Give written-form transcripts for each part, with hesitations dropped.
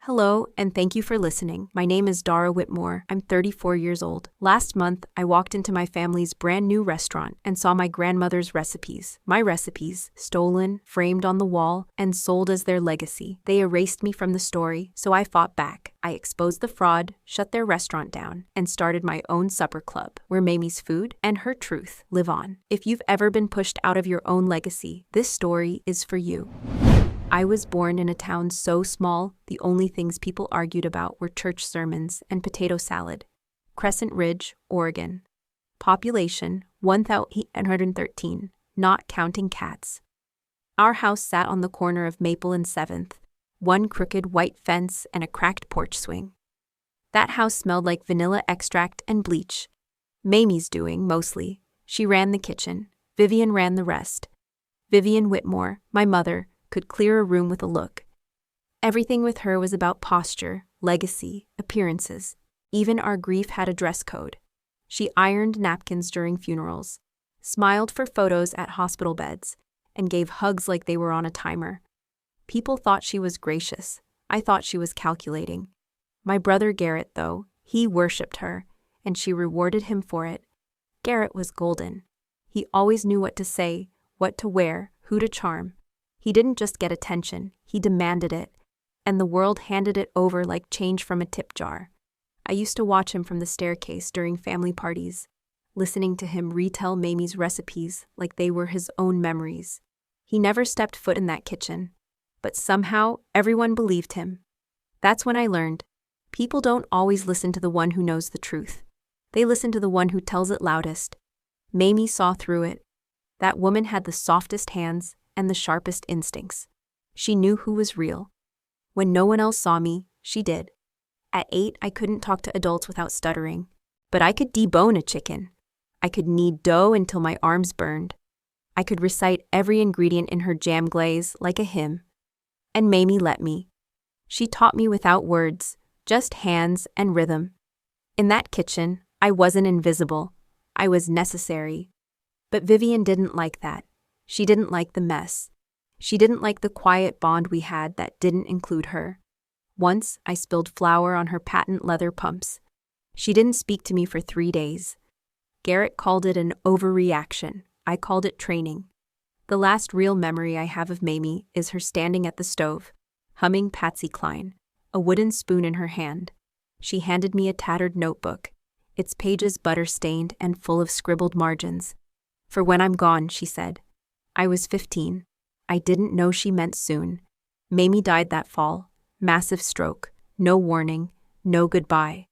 Hello, and thank you for listening. My name is Dara Whitmore. I'm 34 years old. Last month, I walked into my family's brand new restaurant and saw my grandmother's recipes. My recipes, stolen, framed on the wall, and sold as their legacy. They erased me from the story, so I fought back. I exposed the fraud, shut their restaurant down, and started my own supper club, where Mamie's food and her truth live on. If you've ever been pushed out of your own legacy, this story is for you. I was born in a town so small, the only things people argued about were church sermons and potato salad. Crescent Ridge, Oregon. Population, 1,813, not counting cats. Our house sat on the corner of Maple and 7th, one crooked white fence and a cracked porch swing. That house smelled like vanilla extract and bleach. Mamie's doing, mostly. She ran the kitchen. Vivian ran the rest. Vivian Whitmore, my mother, could clear a room with a look. Everything with her was about posture, legacy, appearances. Even our grief had a dress code. She ironed napkins during funerals, smiled for photos at hospital beds, and gave hugs like they were on a timer. People thought she was gracious. I thought she was calculating. My brother Garrett, though, he worshipped her, and she rewarded him for it. Garrett was golden. He always knew what to say, what to wear, who to charm. He didn't just get attention, he demanded it, and the world handed it over like change from a tip jar. I used to watch him from the staircase during family parties, listening to him retell Mamie's recipes like they were his own memories. He never stepped foot in that kitchen, but somehow everyone believed him. That's when I learned, people don't always listen to the one who knows the truth. They listen to the one who tells it loudest. Mamie saw through it. That woman had the softest hands and the sharpest instincts. She knew who was real. When no one else saw me, she did. At 8, I couldn't talk to adults without stuttering, but I could debone a chicken. I could knead dough until my arms burned. I could recite every ingredient in her jam glaze like a hymn. And Mamie let me. She taught me without words, just hands and rhythm. In that kitchen, I wasn't invisible. I was necessary. But Vivian didn't like that. She didn't like the mess. She didn't like the quiet bond we had that didn't include her. Once, I spilled flour on her patent leather pumps. She didn't speak to me for 3 days. Garrett called it an overreaction. I called it training. The last real memory I have of Mamie is her standing at the stove, humming Patsy Cline, a wooden spoon in her hand. She handed me a tattered notebook, its pages butter-stained and full of scribbled margins. "For when I'm gone," she said. I was 15. I didn't know she meant soon. Mamie died that fall. Massive stroke. No warning. No goodbye.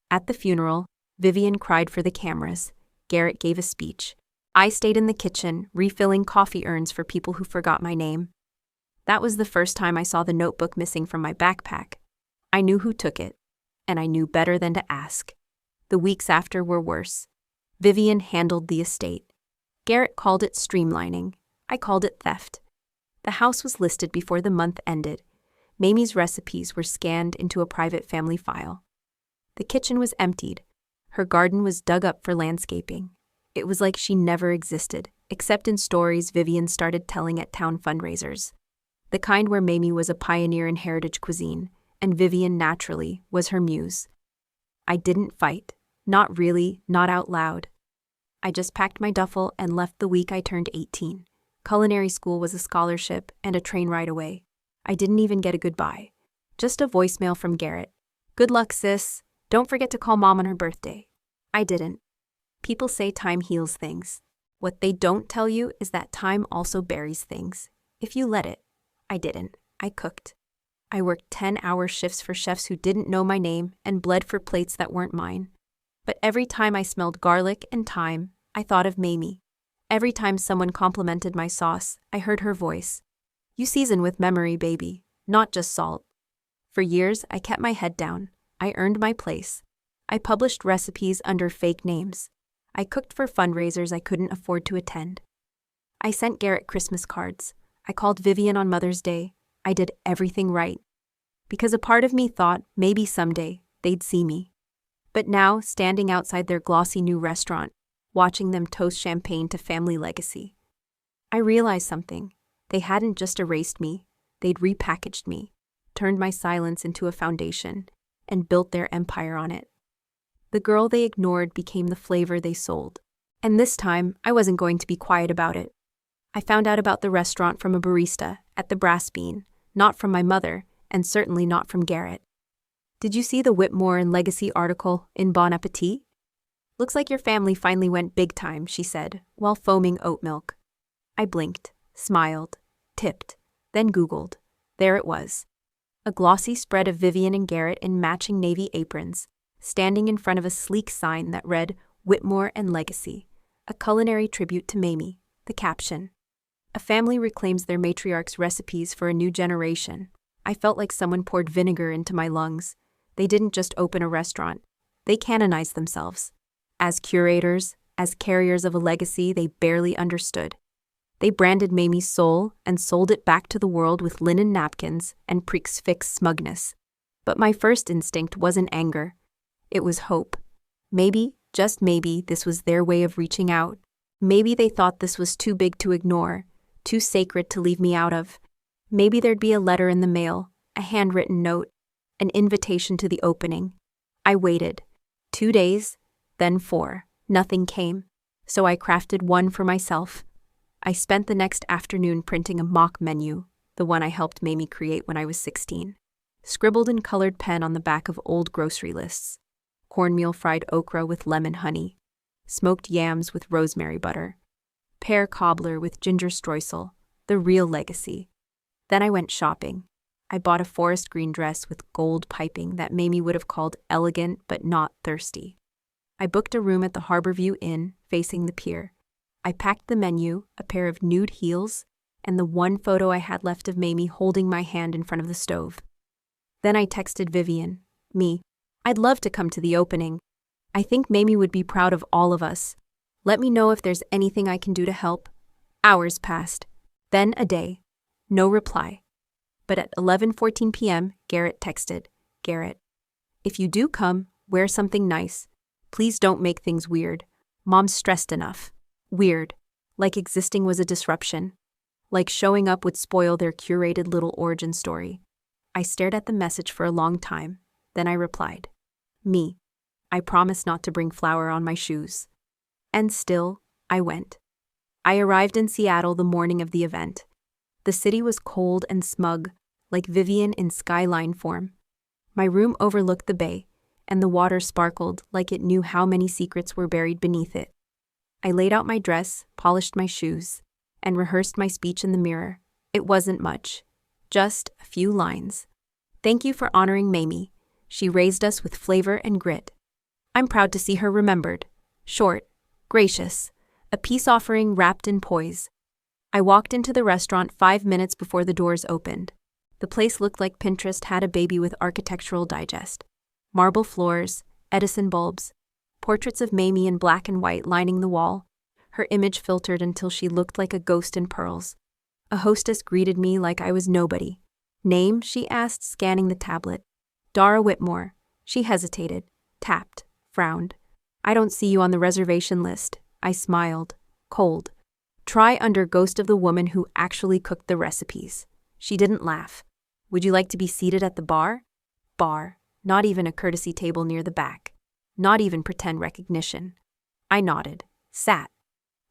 At the funeral, Vivian cried for the cameras. Garrett gave a speech. I stayed in the kitchen, refilling coffee urns for people who forgot my name. That was the first time I saw the notebook missing from my backpack. I knew who took it, and I knew better than to ask. The weeks after were worse. Vivian handled the estate. Garrett called it streamlining. I called it theft. The house was listed before the month ended. Mamie's recipes were scanned into a private family file. The kitchen was emptied. Her garden was dug up for landscaping. It was like she never existed, except in stories Vivian started telling at town fundraisers. The kind where Mamie was a pioneer in heritage cuisine, and Vivian, naturally, was her muse. I didn't fight. Not really, not out loud. I just packed my duffel and left the week I turned 18. Culinary school was a scholarship and a train ride away. I didn't even get a goodbye. Just a voicemail from Garrett. "Good luck, sis. Don't forget to call Mom on her birthday." I didn't. People say time heals things. What they don't tell you is that time also buries things, if you let it. I didn't. I cooked. I worked 10-hour shifts for chefs who didn't know my name and bled for plates that weren't mine. But every time I smelled garlic and thyme, I thought of Mamie. Every time someone complimented my sauce, I heard her voice. "You season with memory, baby, not just salt." For years, I kept my head down. I earned my place. I published recipes under fake names. I cooked for fundraisers I couldn't afford to attend. I sent Garrett Christmas cards. I called Vivian on Mother's Day. I did everything right. Because a part of me thought maybe someday they'd see me. But now, standing outside their glossy new restaurant, watching them toast champagne to family legacy, I realized something. They hadn't just erased me, they'd repackaged me, turned my silence into a foundation and built their empire on it. The girl they ignored became the flavor they sold. And this time, I wasn't going to be quiet about it. I found out about the restaurant from a barista at the Brass Bean, not from my mother, and certainly not from Garrett. Did you see the Whitmore and Legacy article in Bon Appetit? Looks like your family finally went big time, she said, while foaming oat milk. I blinked, smiled, tipped, then Googled. There it was. A glossy spread of Vivian and Garrett in matching navy aprons, standing in front of a sleek sign that read Whitmore and Legacy, a culinary tribute to Mamie. The caption: a family reclaims their matriarch's recipes for a new generation. I felt like someone poured vinegar into my lungs. They didn't just open a restaurant. They canonized themselves. As curators, as carriers of a legacy they barely understood. They branded Mamie's soul and sold it back to the world with linen napkins and prix-fixe smugness. But my first instinct wasn't anger. It was hope. Maybe, just maybe, this was their way of reaching out. Maybe they thought this was too big to ignore, too sacred to leave me out of. Maybe there'd be a letter in the mail, a handwritten note, an invitation to the opening. I waited. 2 days, then 4. Nothing came. So I crafted one for myself. I spent the next afternoon printing a mock menu, the one I helped Mamie create when I was 16. Scribbled in colored pen on the back of old grocery lists. Cornmeal fried okra with lemon honey. Smoked yams with rosemary butter. Pear cobbler with ginger streusel. The real legacy. Then I went shopping. I bought a forest green dress with gold piping that Mamie would have called elegant but not thirsty. I booked a room at the Harborview Inn, facing the pier. I packed the menu, a pair of nude heels, and the one photo I had left of Mamie holding my hand in front of the stove. Then I texted Vivian, me. I'd love to come to the opening. I think Mamie would be proud of all of us. Let me know if there's anything I can do to help. Hours passed. Then a day. No reply. But at 11:14 p.m., Garrett texted, Garrett, if you do come, wear something nice. Please don't make things weird. Mom's stressed enough. Weird. Like existing was a disruption. Like showing up would spoil their curated little origin story. I stared at the message for a long time. Then I replied, me. I promise not to bring flour on my shoes. And still, I went. I arrived in Seattle the morning of the event. The city was cold and smug, like Vivian in skyline form. My room overlooked the bay, and the water sparkled like it knew how many secrets were buried beneath it. I laid out my dress, polished my shoes, and rehearsed my speech in the mirror. It wasn't much. Just a few lines. Thank you for honoring Mamie. She raised us with flavor and grit. I'm proud to see her remembered. Short, gracious, a peace offering wrapped in poise. I walked into the restaurant 5 minutes before the doors opened. The place looked like Pinterest had a baby with Architectural Digest. Marble floors, Edison bulbs, portraits of Mamie in black and white lining the wall, her image filtered until she looked like a ghost in pearls. A hostess greeted me like I was nobody. Name, she asked, scanning the tablet. Dara Whitmore. She hesitated, tapped, frowned. I don't see you on the reservation list. I smiled, cold. Try under ghost of the woman who actually cooked the recipes. She didn't laugh. Would you like to be seated at the bar? Bar. Not even a courtesy table near the back. Not even pretend recognition. I nodded, sat,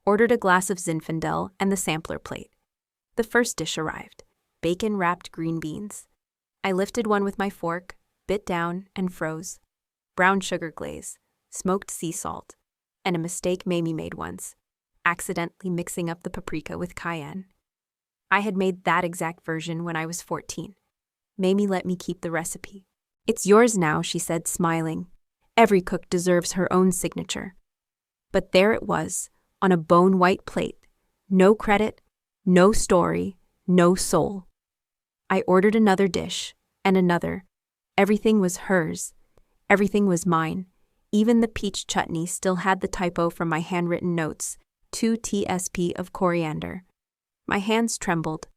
ordered a glass of Zinfandel and the sampler plate. The first dish arrived, bacon-wrapped green beans. I lifted one with my fork, bit down, and froze. Brown sugar glaze, smoked sea salt, and a mistake Mamie made once, accidentally mixing up the paprika with cayenne. I had made that exact version when I was 14. Mamie let me keep the recipe. It's yours now, she said, smiling. Every cook deserves her own signature. But there it was, on a bone-white plate. No credit, no story, no soul. I ordered another dish, and another. Everything was hers. Everything was mine. Even the peach chutney still had the typo from my handwritten notes, 2 tsp of coriander. My hands trembled.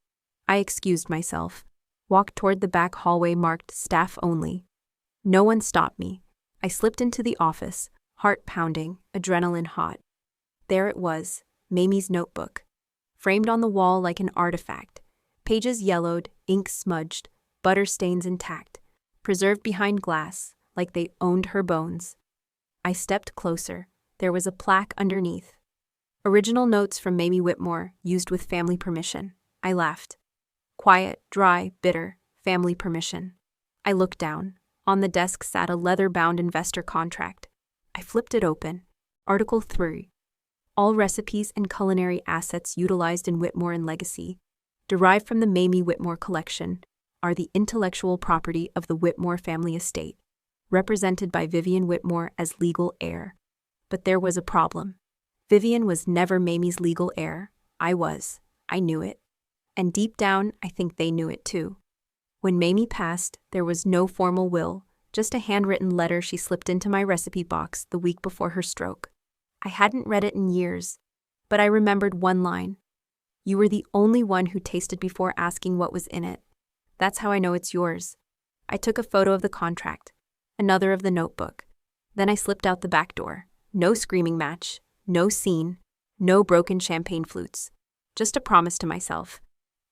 I excused myself, walked toward the back hallway marked staff only. No one stopped me. I slipped into the office, heart pounding, adrenaline hot. There it was, Mamie's notebook. Framed on the wall like an artifact. Pages yellowed, ink smudged, butter stains intact, preserved behind glass, like they owned her bones. I stepped closer. There was a plaque underneath. Original notes from Mamie Whitmore, used with family permission. I laughed. Quiet, dry, bitter, family permission. I looked down. On the desk sat a leather-bound investor contract. I flipped it open. Article 3. All recipes and culinary assets utilized in Whitmore and Legacy, derived from the Mamie Whitmore collection, are the intellectual property of the Whitmore family estate, represented by Vivian Whitmore as legal heir. But there was a problem. Vivian was never Mamie's legal heir. I was. I knew it. And deep down, I think they knew it too. When Mamie passed, there was no formal will, just a handwritten letter she slipped into my recipe box the week before her stroke. I hadn't read it in years, but I remembered one line. You were the only one who tasted before asking what was in it. That's how I know it's yours. I took a photo of the contract, another of the notebook. Then I slipped out the back door. No screaming match, no scene, no broken champagne flutes. Just a promise to myself.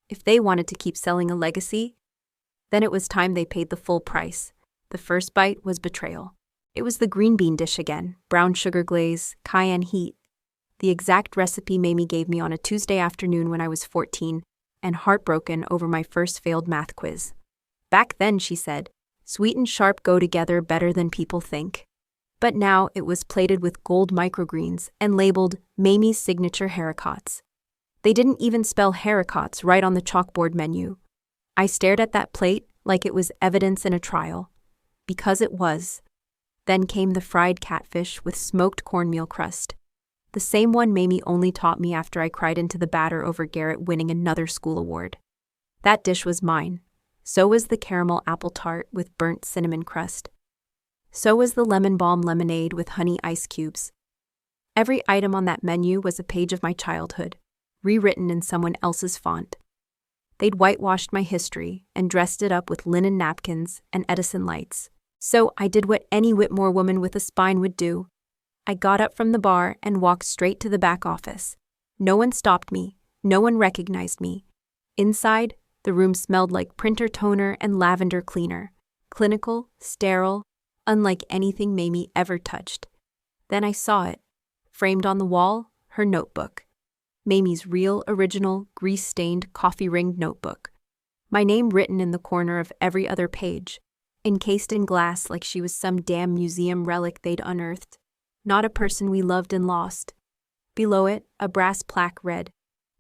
If they wanted to keep selling a legacy, then it was time they paid the full price. The first bite was Betrayal. It was the green bean dish again, brown sugar glaze, cayenne heat. The exact recipe Mamie gave me on a Tuesday afternoon when I was 14 and heartbroken over my first failed math quiz. Back then, she said, sweet and sharp go together better than people think. But now it was plated with gold microgreens and labeled Mamie's signature haricots. They didn't even spell haricots right on the chalkboard menu. I stared at that plate like it was evidence in a trial. Because it was. Then came the fried catfish with smoked cornmeal crust. The same one Mamie only taught me after I cried into the batter over Garrett winning another school award. That dish was mine. So was the caramel apple tart with burnt cinnamon crust. So was the lemon balm lemonade with honey ice cubes. Every item on that menu was a page of my childhood, rewritten in someone else's font. They'd whitewashed my history and dressed it up with linen napkins and Edison lights. So I did what any Whitmore woman with a spine would do. I got up from the bar and walked straight to the back office. No one stopped me. No one recognized me. Inside, the room smelled like printer toner and lavender cleaner. Clinical, sterile, unlike anything Mamie ever touched. Then I saw it. Framed on the wall, her notebook. Mamie's real, original, grease-stained, coffee-ringed notebook. My name written in the corner of every other page. Encased in glass like she was some damn museum relic they'd unearthed. Not a person we loved and lost. Below it, a brass plaque read,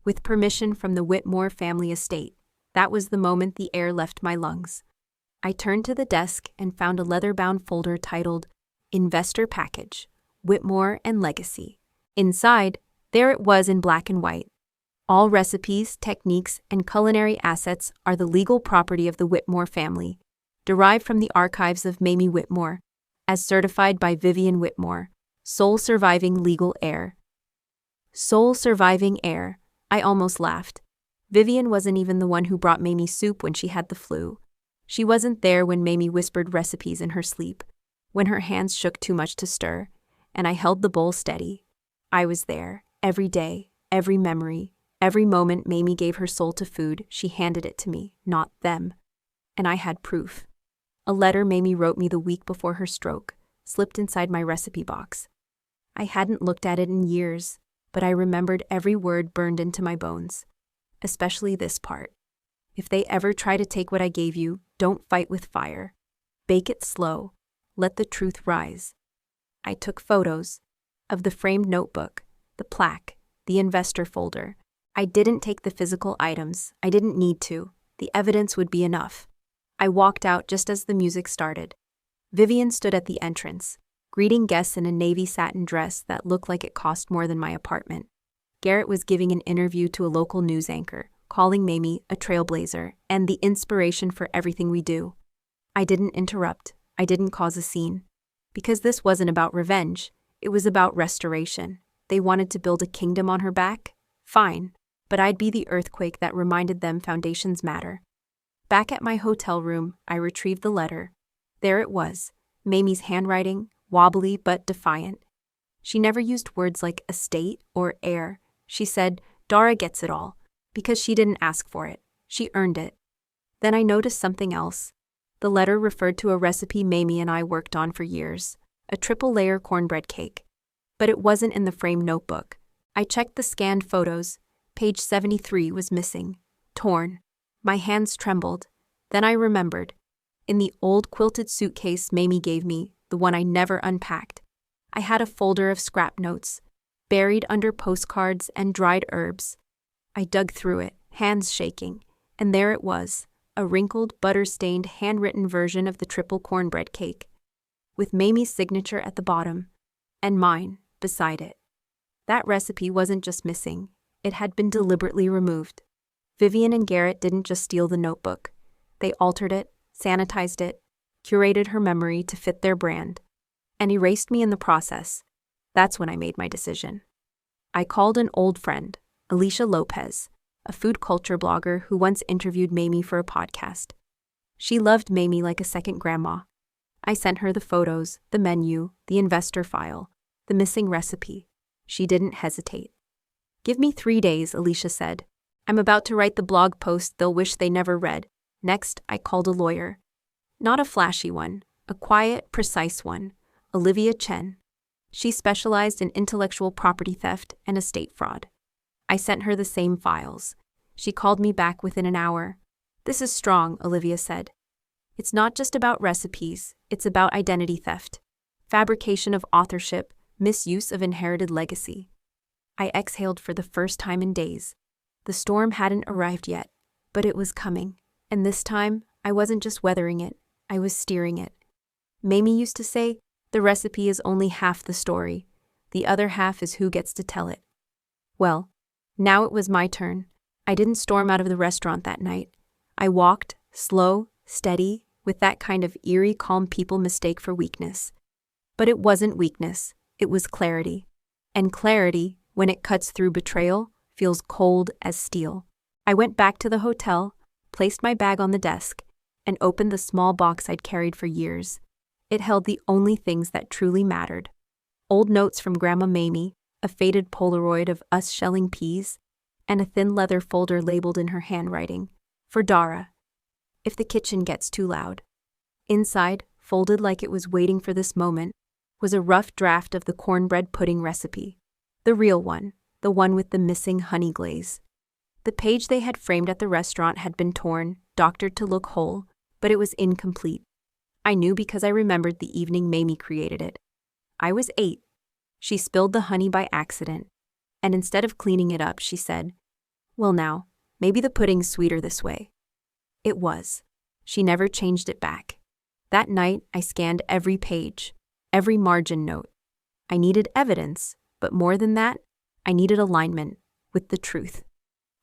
"With permission from the Whitmore family estate." That was the moment the air left my lungs. I turned to the desk and found a leather-bound folder titled Investor Package, Whitmore and Legacy. Inside, there it was in black and white. All recipes, techniques, and culinary assets are the legal property of the Whitmore family, derived from the archives of Mamie Whitmore, as certified by Vivian Whitmore, sole surviving legal heir. Sole surviving heir. I almost laughed. Vivian wasn't even the one who brought Mamie soup when she had the flu. She wasn't there when Mamie whispered recipes in her sleep, when her hands shook too much to stir, and I held the bowl steady. I was there, every day, every memory, every moment Mamie gave her soul to food, she handed it to me, not them. And I had proof. A letter Mamie wrote me the week before her stroke, slipped inside my recipe box. I hadn't looked at it in years, but I remembered every word burned into my bones. Especially this part. If they ever try to take what I gave you, don't fight with fire. Bake it slow. Let the truth rise. I took photos of the framed notebook, the plaque, the investor folder. I didn't take the physical items. I didn't need to. The evidence would be enough. I walked out just as the music started. Vivian stood at the entrance, greeting guests in a navy satin dress that looked like it cost more than my apartment. Garrett was giving an interview to a local news anchor, calling Mamie a trailblazer and the inspiration for everything we do. I didn't interrupt. I didn't cause a scene. Because this wasn't about revenge. It was about restoration. They wanted to build a kingdom on her back? Fine. But I'd be the earthquake that reminded them foundations matter. Back at my hotel room, I retrieved the letter. There it was, Mamie's handwriting, wobbly but defiant. She never used words like estate or heir. She said, Dara gets it all, because she didn't ask for it. She earned it. Then I noticed something else. The letter referred to a recipe Mamie and I worked on for years, a triple-layer cornbread cake. But it wasn't in the framed notebook. I checked the scanned photos. Page 73 was missing, torn. My hands trembled. Then I remembered. In the old quilted suitcase Mamie gave me, the one I never unpacked, I had a folder of scrap notes, buried under postcards and dried herbs. I dug through it, hands shaking, and there it was, a wrinkled, butter-stained, handwritten version of the triple cornbread cake, with Mamie's signature at the bottom, and mine beside it. That recipe wasn't just missing, it had been deliberately removed. Vivian and Garrett didn't just steal the notebook. They altered it, sanitized it, curated her memory to fit their brand, and erased me in the process. That's when I made my decision. I called an old friend, Alicia Lopez, a food culture blogger who once interviewed Mamie for a podcast. She loved Mamie like a second grandma. I sent her the photos, the menu, the investor file, the missing recipe. She didn't hesitate. "Give me 3 days," Alicia said. "I'm about to write the blog post they'll wish they never read." Next, I called a lawyer. Not a flashy one, a quiet, precise one, Olivia Chen. She specialized in intellectual property theft and estate fraud. I sent her the same files. She called me back within an hour. "This is strong," Olivia said. "It's not just about recipes, it's about identity theft, fabrication of authorship, misuse of inherited legacy." I exhaled for the first time in days. The storm hadn't arrived yet, but it was coming, and this time, I wasn't just weathering it, I was steering it. Mamie used to say, "The recipe is only half the story. The other half is who gets to tell it." Well, now it was my turn. I didn't storm out of the restaurant that night. I walked, slow, steady, with that kind of eerie calm people mistake for weakness. But it wasn't weakness, it was clarity. And clarity, when it cuts through betrayal, feels cold as steel. I went back to the hotel, placed my bag on the desk, and opened the small box I'd carried for years. It held the only things that truly mattered. Old notes from Grandma Mamie, a faded Polaroid of us shelling peas, and a thin leather folder labeled in her handwriting, "For Dara, if the kitchen gets too loud." Inside, folded like it was waiting for this moment, was a rough draft of the cornbread pudding recipe. The real one, the one with the missing honey glaze. The page they had framed at the restaurant had been torn, doctored to look whole, but it was incomplete. I knew because I remembered the evening Mamie created it. I was 8. She spilled the honey by accident, and instead of cleaning it up, she said, "Well now, maybe the pudding's sweeter this way." It was. She never changed it back. That night, I scanned every page, every margin note. I needed evidence, but more than that, I needed alignment with the truth.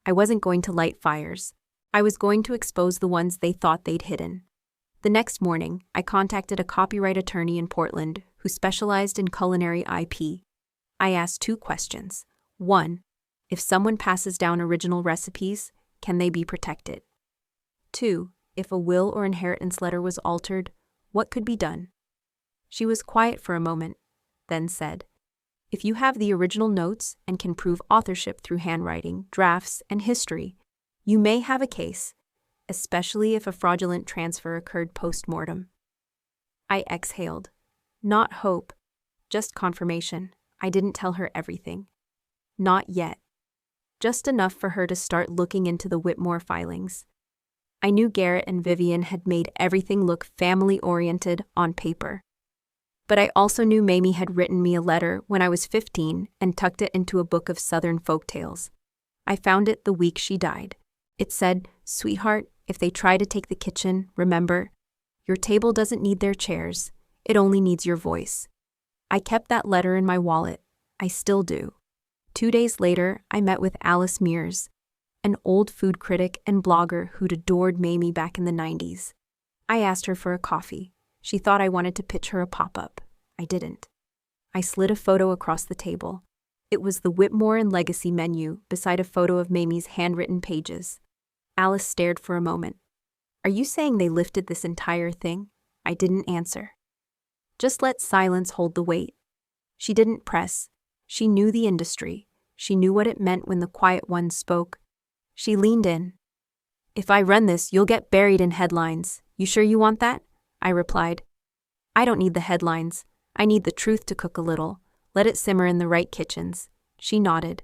I wasn't going to light fires. I was going to expose the ones they thought they'd hidden. The next morning, I contacted a copyright attorney in Portland who specialized in culinary IP. I asked 2 questions. 1, if someone passes down original recipes, can they be protected? 2, if a will or inheritance letter was altered, what could be done? She was quiet for a moment, then said, "If you have the original notes and can prove authorship through handwriting, drafts, and history, you may have a case, especially if a fraudulent transfer occurred post-mortem." I exhaled. Not hope, just confirmation. I didn't tell her everything. Not yet. Just enough for her to start looking into the Whitmore filings. I knew Garrett and Vivian had made everything look family-oriented on paper. But I also knew Mamie had written me a letter when I was 15 and tucked it into a book of Southern folktales. I found it the week she died. It said, "Sweetheart, if they try to take the kitchen, remember, your table doesn't need their chairs, it only needs your voice." I kept that letter in my wallet. I still do. 2 days later, I met with Alice Mears, an old food critic and blogger who'd adored Mamie back in the 90s. I asked her for a coffee. She thought I wanted to pitch her a pop-up. I didn't. I slid a photo across the table. It was the Whitmore and Legacy menu beside a photo of Mamie's handwritten pages. Alice stared for a moment. "Are you saying they lifted this entire thing?" I didn't answer. Just let silence hold the weight. She didn't press. She knew the industry. She knew what it meant when the quiet ones spoke. She leaned in. "If I run this, you'll get buried in headlines. You sure you want that?" I replied. "I don't need the headlines. I need the truth to cook a little. Let it simmer in the right kitchens." She nodded.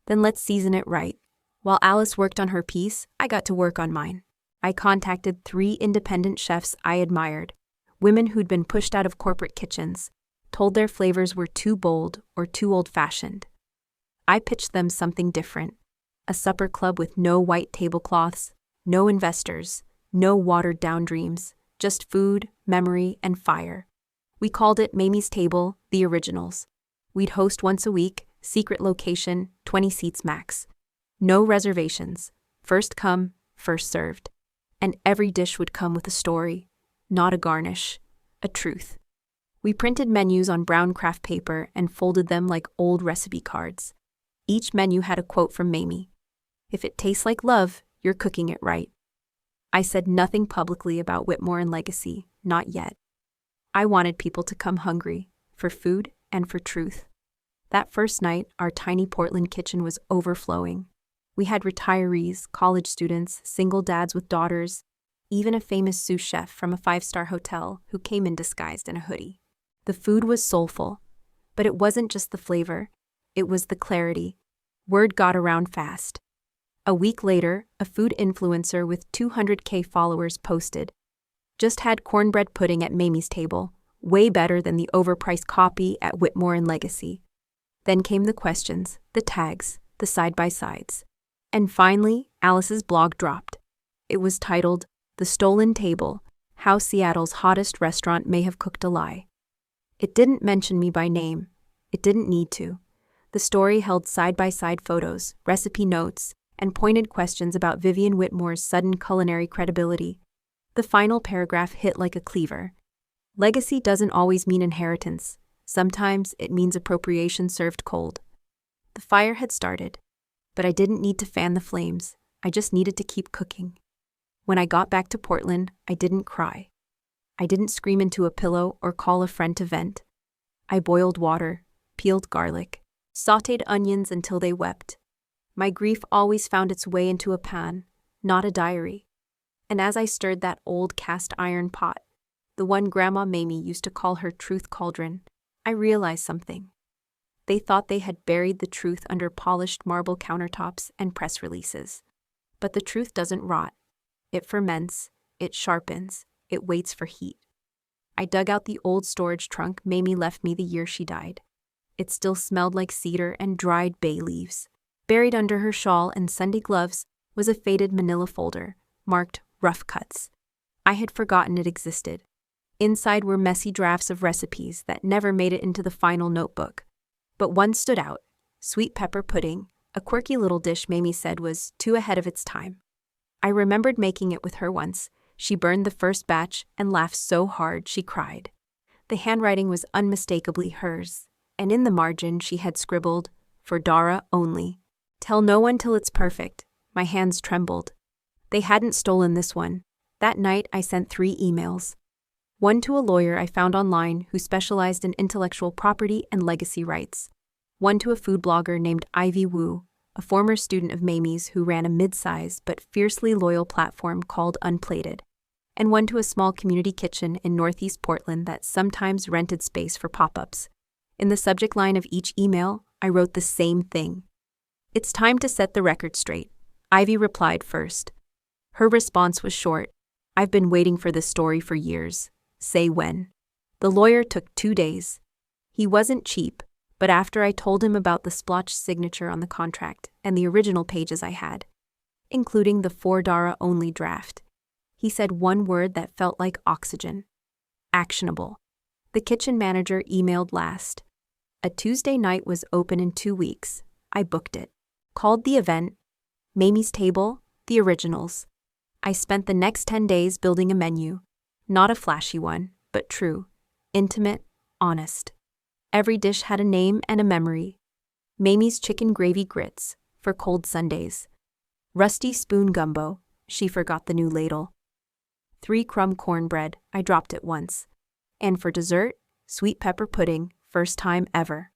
"Then let's season it right." While Alice worked on her piece, I got to work on mine. I contacted 3 independent chefs I admired, women who'd been pushed out of corporate kitchens, told their flavors were too bold or too old-fashioned. I pitched them something different, a supper club with no white tablecloths, no investors, no watered-down dreams, just food, memory, and fire. We called it Mamie's Table, the Originals. We'd host once a week, secret location, 20 seats max. No reservations, first come, first served. And every dish would come with a story, not a garnish, a truth. We printed menus on brown craft paper and folded them like old recipe cards. Each menu had a quote from Mamie. "If it tastes like love, you're cooking it right." I said nothing publicly about Whitmore and Legacy, not yet. I wanted people to come hungry, for food and for truth. That first night, our tiny Portland kitchen was overflowing. We had retirees, college students, single dads with daughters, even a famous sous chef from a 5-star hotel who came in disguised in a hoodie. The food was soulful, but it wasn't just the flavor, it was the clarity. Word got around fast. A week later, a food influencer with 200K followers posted, "Just had cornbread pudding at Mamie's Table, way better than the overpriced copy at Whitmore and Legacy." Then came the questions, the tags, the side-by-sides. And finally, Alice's blog dropped. It was titled, "The Stolen Table: How Seattle's Hottest Restaurant May Have Cooked a Lie." It didn't mention me by name. It didn't need to. The story held side-by-side photos, recipe notes, and pointed questions about Vivian Whitmore's sudden culinary credibility. The final paragraph hit like a cleaver. Legacy doesn't always mean inheritance. Sometimes it means appropriation served cold. The fire had started, but I didn't need to fan the flames. I just needed to keep cooking. When I got back to Portland, I didn't cry. I didn't scream into a pillow or call a friend to vent. I boiled water, peeled garlic, sautéed onions until they wept. My grief always found its way into a pan, not a diary. And as I stirred that old cast iron pot, the one Grandma Mamie used to call her truth cauldron, I realized something. They thought they had buried the truth under polished marble countertops and press releases. But the truth doesn't rot. It ferments, it sharpens, it waits for heat. I dug out the old storage trunk Mamie left me the year she died. It still smelled like cedar and dried bay leaves. Buried under her shawl and Sunday gloves was a faded manila folder, marked Rough Cuts. I had forgotten it existed. Inside were messy drafts of recipes that never made it into the final notebook. But one stood out, sweet pepper pudding, a quirky little dish Mamie said was too ahead of its time. I remembered making it with her once. She burned the first batch and laughed so hard she cried. The handwriting was unmistakably hers, and in the margin she had scribbled, "For Dara only. Tell no one till it's perfect." My hands trembled. They hadn't stolen this one. That night I sent 3 emails. One to a lawyer I found online who specialized in intellectual property and legacy rights. One to a food blogger named Ivy Wu, a former student of Mamie's who ran a mid-sized but fiercely loyal platform called Unplated. And one to a small community kitchen in Northeast Portland that sometimes rented space for pop-ups. In the subject line of each email, I wrote the same thing. "It's time to set the record straight." Ivy replied first. Her response was short. "I've been waiting for this story for years. Say when." The lawyer took 2 days. He wasn't cheap, but after I told him about the splotched signature on the contract and the original pages I had, including the For Dara only draft, he said one word that felt like oxygen. Actionable. The kitchen manager emailed last. A Tuesday night was open in 2 weeks. I booked it. Called the event Mamie's Table, the Originals. I spent the next 10 days building a menu. Not a flashy one, but true, intimate, honest. Every dish had a name and a memory. Mamie's chicken gravy grits, for cold Sundays. Rusty spoon gumbo, she forgot the new ladle. 3-crumb cornbread, I dropped it once. And for dessert, sweet pepper pudding, first time ever.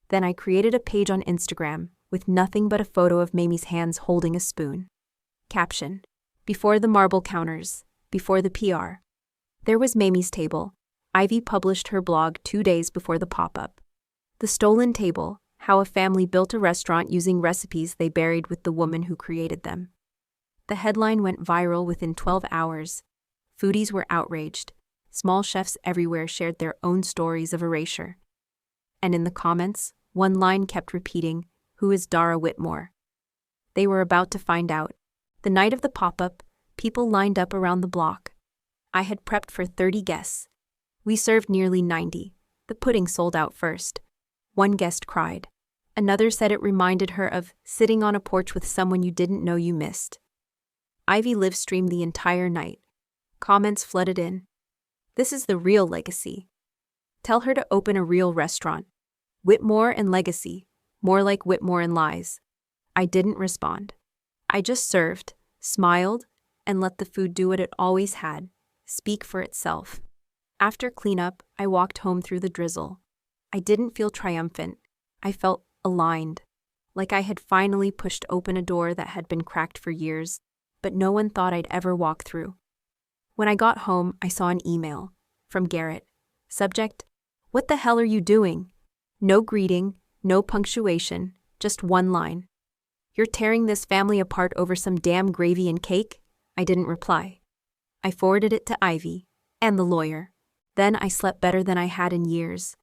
Then I created a page on Instagram with nothing but a photo of Mamie's hands holding a spoon. Caption: Before the marble counters, before the PR. There was Mamie's table. Ivy published her blog 2 days before the pop-up. The stolen table, how a family built a restaurant using recipes they buried with the woman who created them. The headline went viral within 12 hours. Foodies were outraged. Small chefs everywhere shared their own stories of erasure. And in the comments, one line kept repeating, "Who is Dara Whitmore?" They were about to find out. The night of the pop-up, people lined up around the block. I had prepped for 30 guests. We served nearly 90. The pudding sold out first. One guest cried. Another said it reminded her of sitting on a porch with someone you didn't know you missed. Ivy live-streamed the entire night. Comments flooded in. "This is the real legacy. Tell her to open a real restaurant. Whitmore and legacy, more like Whitmore and lies." I didn't respond. I just served, smiled, and let the food do what it always had, speak for itself. After cleanup, I walked home through the drizzle. I didn't feel triumphant. I felt aligned, like I had finally pushed open a door that had been cracked for years, but no one thought I'd ever walk through. When I got home, I saw an email from Garrett. Subject: "What the hell are you doing?" No greeting, no punctuation, just one line. "You're tearing this family apart over some damn gravy and cake?" I didn't reply. I forwarded it to Ivy and the lawyer. Then I slept better than I had in years.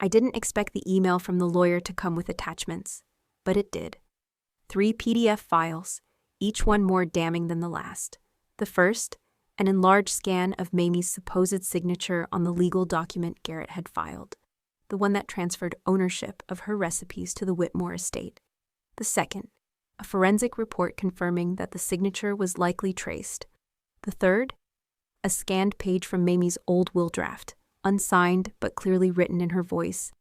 I didn't expect the email from the lawyer to come with attachments, but it did. 3 PDF files, each one more damning than the last. The first, an enlarged scan of Mamie's supposed signature on the legal document Garrett had filed, the one that transferred ownership of her recipes to the Whitmore estate. The second, a forensic report confirming that the signature was likely traced. The third, a scanned page from Mamie's old will draft, unsigned but clearly written in her voice,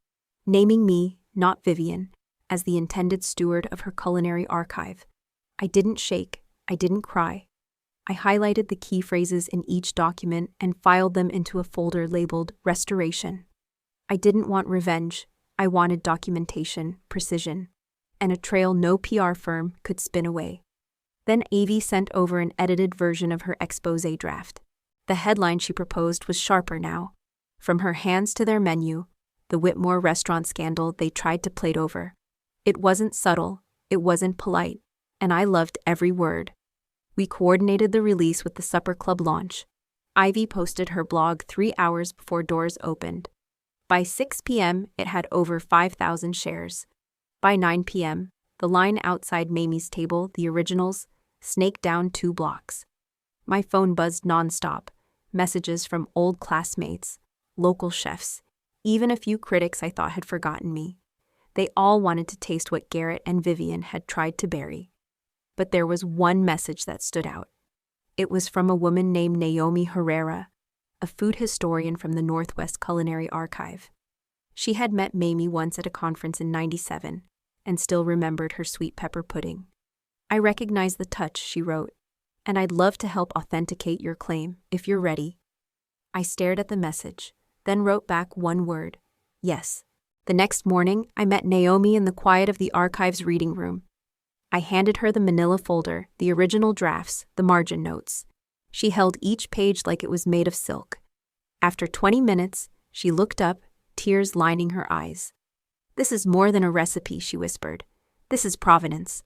naming me, not Vivian, as the intended steward of her culinary archive. I didn't shake, I didn't cry. I highlighted the key phrases in each document and filed them into a folder labeled Restoration. I didn't want revenge, I wanted documentation, precision, and a trail no PR firm could spin away. Then Ivy sent over an edited version of her exposé draft. The headline she proposed was sharper now. From her hands to their menu, the Whitmore restaurant scandal they tried to plate over. It wasn't subtle, it wasn't polite, and I loved every word. We coordinated the release with the supper club launch. Ivy posted her blog 3 hours before doors opened. By 6 p.m., it had over 5,000 shares. By 9 p.m., the line outside Mamie's table, the originals, snaked down 2 blocks. My phone buzzed nonstop, messages from old classmates, local chefs, even a few critics I thought had forgotten me. They all wanted to taste what Garrett and Vivian had tried to bury. But there was one message that stood out. It was from a woman named Naomi Herrera, a food historian from the Northwest Culinary Archive. She had met Mamie once at a conference in '97 and still remembered her sweet pepper pudding. "I recognize the touch," she wrote, "and I'd love to help authenticate your claim, if you're ready." I stared at the message, then wrote back one word: yes. The next morning, I met Naomi in the quiet of the archive's reading room. I handed her the manila folder, the original drafts, the margin notes. She held each page like it was made of silk. After 20 minutes, she looked up, tears lining her eyes. "This is more than a recipe," she whispered. "This is provenance."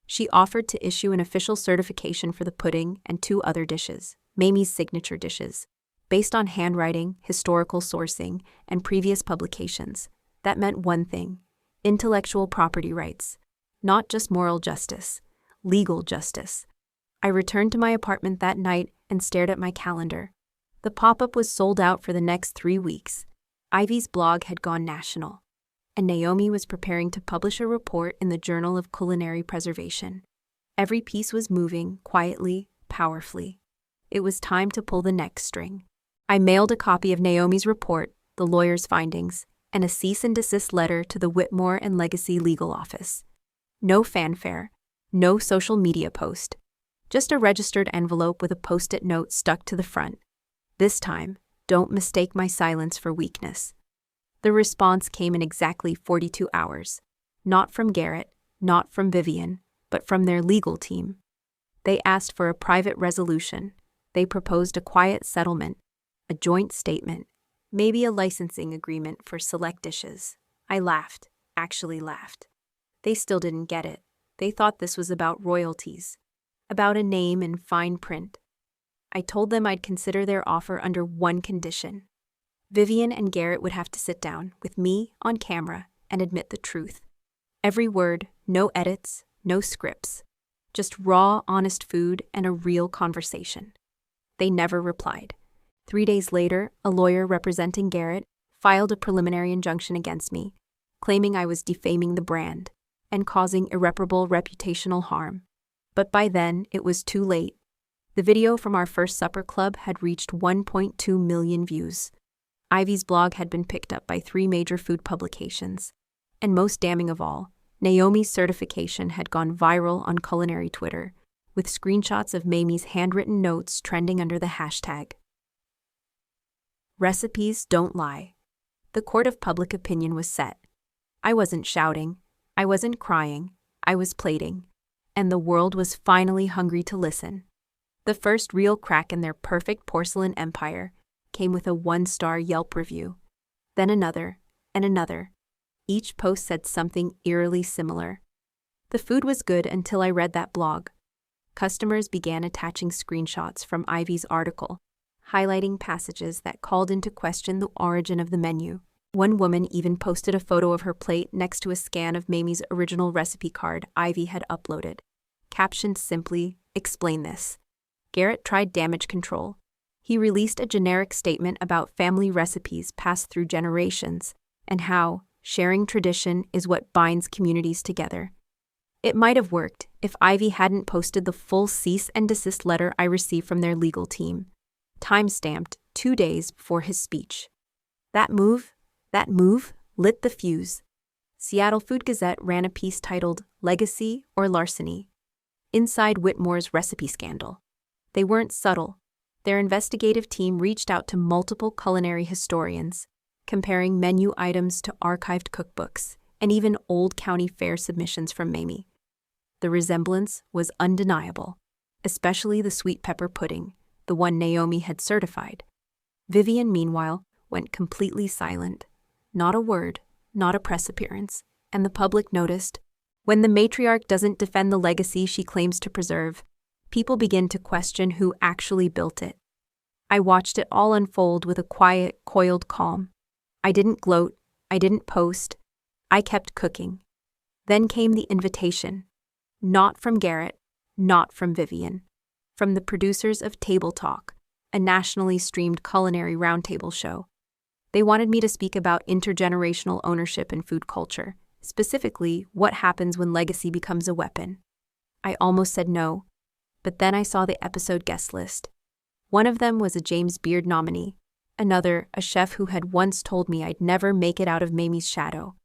She offered to issue an official certification for the pudding and 2 other dishes, Mamie's signature dishes, based on handwriting, historical sourcing, and previous publications. That meant one thing: intellectual property rights. Not just moral justice, legal justice. I returned to my apartment that night and stared at my calendar. The pop-up was sold out for the next 3 weeks. Ivy's blog had gone national, and Naomi was preparing to publish a report in the Journal of Culinary Preservation. Every piece was moving, quietly, powerfully. It was time to pull the next string. I mailed a copy of Naomi's report, the lawyer's findings, and a cease and desist letter to the Whitmore and Legacy legal office. No fanfare, no social media post, just a registered envelope with a post-it note stuck to the front. This time, don't mistake my silence for weakness. The response came in exactly 42 hours. Not from Garrett, not from Vivian, but from their legal team. They asked for a private resolution. They proposed a quiet settlement, a joint statement, maybe a licensing agreement for select dishes. I laughed, actually laughed. They still didn't get it. They thought this was about royalties, about a name in fine print. I told them I'd consider their offer under one condition. Vivian and Garrett would have to sit down with me on camera and admit the truth. Every word, no edits, no scripts. Just raw, honest food and a real conversation. They never replied. 3 days later, a lawyer representing Garrett filed a preliminary injunction against me, claiming I was defaming the brand and causing irreparable reputational harm. But by then, it was too late. The video from our first supper club had reached 1.2 million views. Ivy's blog had been picked up by 3 major food publications. And most damning of all, Naomi's certification had gone viral on culinary Twitter, with screenshots of Mamie's handwritten notes trending under the hashtag. Recipes don't lie. The court of public opinion was set. I wasn't shouting. I wasn't crying. I was plating. And the world was finally hungry to listen. The first real crack in their perfect porcelain empire came with a 1-star Yelp review. Then another, and another. Each post said something eerily similar. The food was good until I read that blog. Customers began attaching screenshots from Ivy's article, highlighting passages that called into question the origin of the menu. One woman even posted a photo of her plate next to a scan of Mamie's original recipe card Ivy had uploaded, captioned simply, "Explain this." Garrett tried damage control. He released a generic statement about family recipes passed through generations and how sharing tradition is what binds communities together. It might have worked if Ivy hadn't posted the full cease and desist letter I received from their legal team, time-stamped 2 days before his speech. That move lit the fuse. Seattle Food Gazette ran a piece titled "Legacy or Larceny?" Inside Whitmore's recipe scandal. They weren't subtle. Their investigative team reached out to multiple culinary historians, comparing menu items to archived cookbooks and even old county fair submissions from Mamie. The resemblance was undeniable, especially the sweet pepper pudding, the one Naomi had certified. Vivian, meanwhile, went completely silent. Not a word, not a press appearance, and the public noticed. When the matriarch doesn't defend the legacy she claims to preserve, people begin to question who actually built it. I watched it all unfold with a quiet, coiled calm. I didn't gloat, I didn't post, I kept cooking. Then came the invitation. Not from Garrett, not from Vivian. From the producers of Table Talk, a nationally streamed culinary roundtable show. They wanted me to speak about intergenerational ownership in food culture, specifically what happens when legacy becomes a weapon. I almost said no, but then I saw the episode guest list. One of them was a James Beard nominee, another a chef who had once told me I'd never make it out of Mamie's shadow.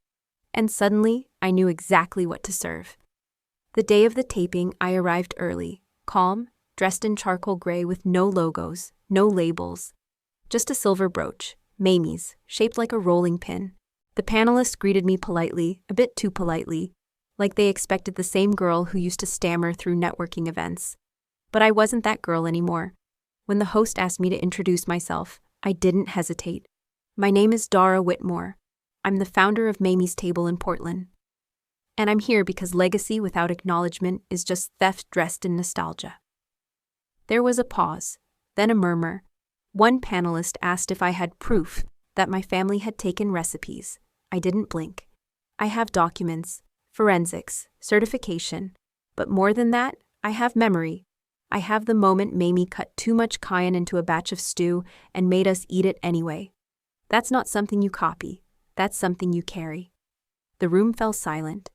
And suddenly, I knew exactly what to serve. The day of the taping, I arrived early, calm, dressed in charcoal gray with no logos, no labels, just a silver brooch, Mamie's, shaped like a rolling pin. The panelists greeted me politely, a bit too politely, like they expected the same girl who used to stammer through networking events. But I wasn't that girl anymore. When the host asked me to introduce myself, I didn't hesitate. My name is Dara Whitmore. I'm the founder of Mamie's Table in Portland. And I'm here because legacy without acknowledgement is just theft dressed in nostalgia. There was a pause, then a murmur. One panelist asked if I had proof that my family had taken recipes. I didn't blink. I have documents, forensics, certification. But more than that, I have memory. I have the moment Mamie cut too much cayenne into a batch of stew and made us eat it anyway. That's not something you copy. That's something you carry. The room fell silent.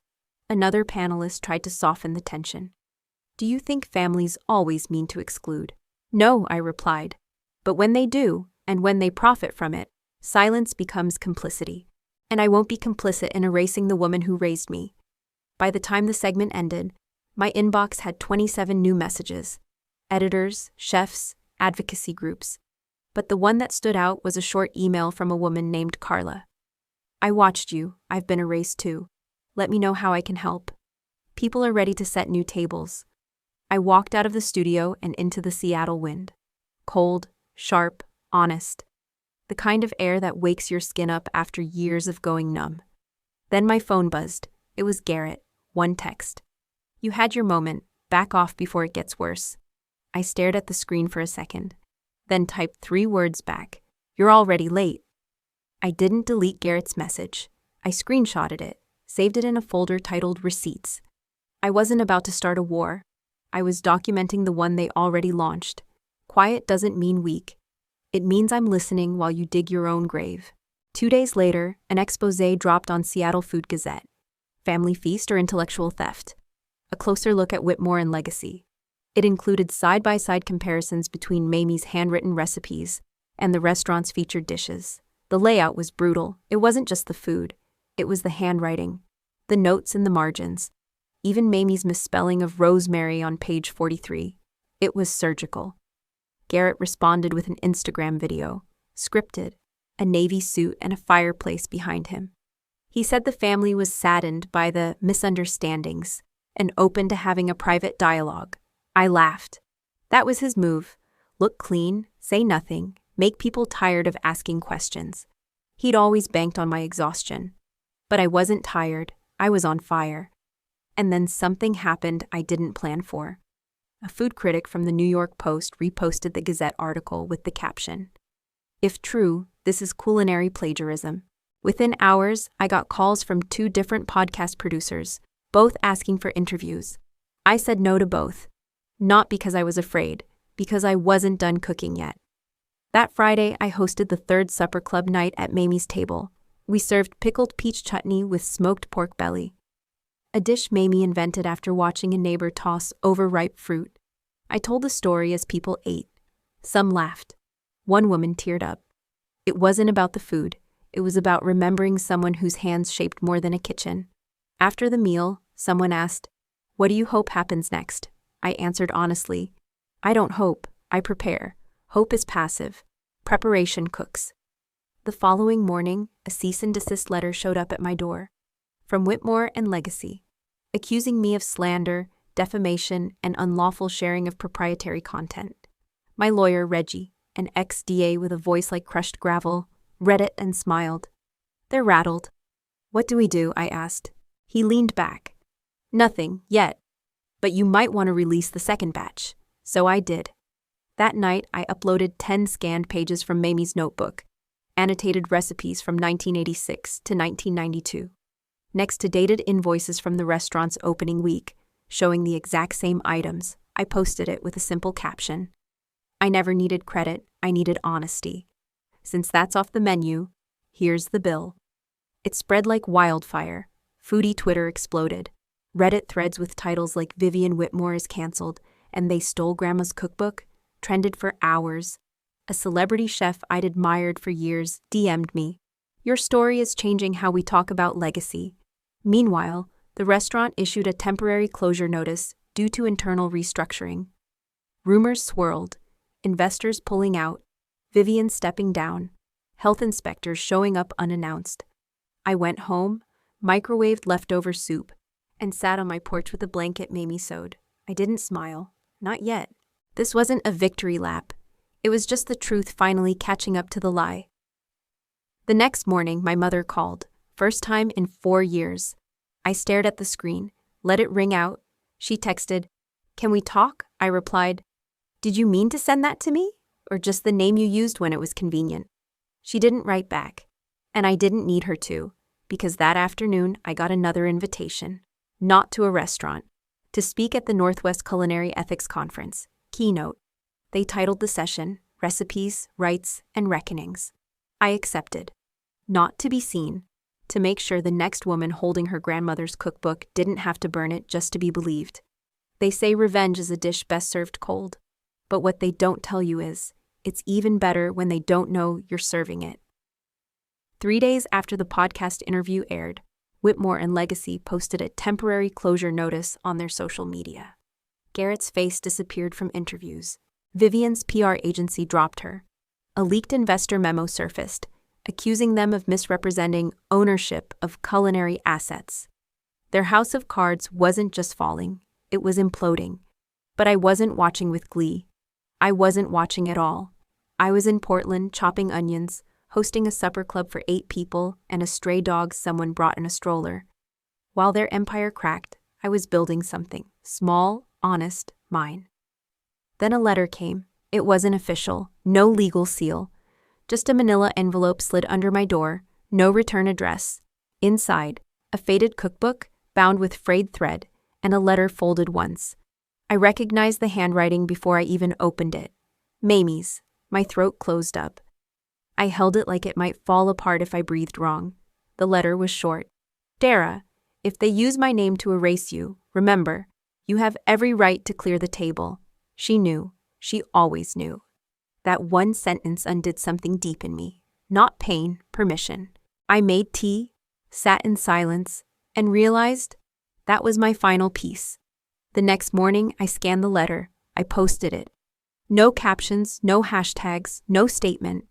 Another panelist tried to soften the tension. Do you think families always mean to exclude? No, I replied. But when they do, and when they profit from it, silence becomes complicity. And I won't be complicit in erasing the woman who raised me. By the time the segment ended, my inbox had 27 new messages. Editors, chefs, advocacy groups. But the one that stood out was a short email from a woman named Carla. I watched you. I've been erased too. Let me know how I can help. People are ready to set new tables. I walked out of the studio and into the Seattle wind. Cold, sharp, honest. The kind of air that wakes your skin up after years of going numb. Then my phone buzzed. It was Garrett. One text. "You had your moment. Back off before it gets worse." I stared at the screen for a second, then typed 3 words back. "You're already late." I didn't delete Garrett's message. I screenshotted it, saved it in a folder titled Receipts. I wasn't about to start a war. I was documenting the one they already launched. Quiet doesn't mean weak. It means I'm listening while you dig your own grave. 2 days later, an exposé dropped on Seattle Food Gazette. Family feast or intellectual theft? A closer look at Whitmore and legacy. It included side-by-side comparisons between Mamie's handwritten recipes and the restaurant's featured dishes. The layout was brutal. It wasn't just the food. It was the handwriting, the notes in the margins, even Mamie's misspelling of rosemary on page 43. It was surgical. Garrett responded with an Instagram video, scripted, a navy suit and a fireplace behind him. He said the family was saddened by the misunderstandings and open to having a private dialogue. I laughed. That was his move. Look clean, say nothing, make people tired of asking questions. He'd always banked on my exhaustion. But I wasn't tired, I was on fire. And then something happened I didn't plan for. A food critic from the New York Post reposted the Gazette article with the caption, "If true, this is culinary plagiarism." Within hours, I got calls from 2 different podcast producers, both asking for interviews. I said no to both. Not because I was afraid, because I wasn't done cooking yet. That Friday, I hosted the 3rd supper club night at Mamie's table. We served pickled peach chutney with smoked pork belly, a dish Mamie invented after watching a neighbor toss overripe fruit. I told the story as people ate. Some laughed. One woman teared up. It wasn't about the food. It was about remembering someone whose hands shaped more than a kitchen. After the meal, someone asked, "What do you hope happens next?" I answered honestly, "I don't hope, I prepare. Hope is passive. Preparation cooks." The following morning, a cease and desist letter showed up at my door. From Whitmore and Legacy, accusing me of slander, defamation, and unlawful sharing of proprietary content. My lawyer, Reggie, an ex-DA with a voice like crushed gravel, read it and smiled. They're rattled. "What do we do?" I asked. He leaned back. "Nothing, yet. But you might want to release the second batch." So I did. That night, I uploaded 10 scanned pages from Mamie's notebook, annotated recipes from 1986 to 1992, next to dated invoices from the restaurant's opening week, showing the exact same items. I posted it with a simple caption. I never needed credit, I needed honesty. Since that's off the menu, here's the bill. It spread like wildfire. Foodie Twitter exploded. Reddit threads with titles like "Vivian Whitmore is canceled" and "They stole Grandma's cookbook" trended for hours. A celebrity chef I'd admired for years DM'd me. "Your story is changing how we talk about legacy." Meanwhile, the restaurant issued a temporary closure notice due to internal restructuring. Rumors swirled, investors pulling out, Vivian stepping down, health inspectors showing up unannounced. I went home, microwaved leftover soup, and sat on my porch with a blanket Mamie sewed. I didn't smile. Not yet. This wasn't a victory lap. It was just the truth finally catching up to the lie. The next morning, my mother called. First time in 4 years. I stared at the screen, let it ring out. She texted, "Can we talk?" I replied, "Did you mean to send that to me? Or just the name you used when it was convenient?" She didn't write back. And I didn't need her to, because that afternoon I got another invitation. Not to a restaurant. To speak at the Northwest Culinary Ethics Conference. Keynote. They titled the session, "Recipes, Rights, and Reckonings." I accepted. Not to be seen. To make sure the next woman holding her grandmother's cookbook didn't have to burn it just to be believed. They say revenge is a dish best served cold. But what they don't tell you is, it's even better when they don't know you're serving it. 3 days after the podcast interview aired, Whitmore and Legacy posted a temporary closure notice on their social media. Garrett's face disappeared from interviews. Vivian's PR agency dropped her. A leaked investor memo surfaced, accusing them of misrepresenting ownership of culinary assets. Their house of cards wasn't just falling, it was imploding. But I wasn't watching with glee. I wasn't watching at all. I was in Portland chopping onions, hosting a supper club for 8 people and a stray dog someone brought in a stroller. While their empire cracked, I was building something, small, honest, mine. Then a letter came. It wasn't official, no legal seal. Just a manila envelope slid under my door, no return address. Inside, a faded cookbook, bound with frayed thread, and a letter folded once. I recognized the handwriting before I even opened it. Mamie's. My throat closed up. I held it like it might fall apart if I breathed wrong. The letter was short. Dara, if they use my name to erase you, remember, you have every right to clear the table. She knew. She always knew. That one sentence undid something deep in me. Not pain, permission. I made tea, sat in silence, and realized that was my final piece. The next morning, I scanned the letter. I posted it. No captions, no hashtags, no statement.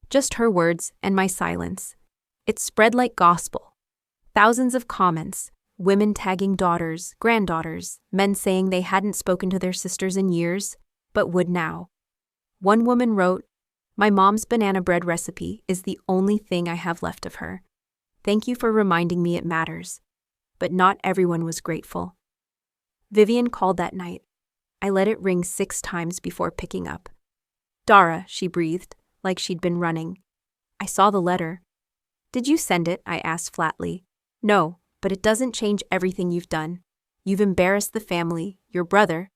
Just her words and my silence. It spread like gospel. Thousands of comments, women tagging daughters, granddaughters, men saying they hadn't spoken to their sisters in years, but would now. One woman wrote, "My mom's banana bread recipe is the only thing I have left of her. Thank you for reminding me it matters." But not everyone was grateful. Vivian called that night. I let it ring 6 times before picking up. "Dara," she breathed, like she'd been running. "I saw the letter." "Did you send it?" I asked flatly. "No, but it doesn't change everything you've done. You've embarrassed the family, your brother."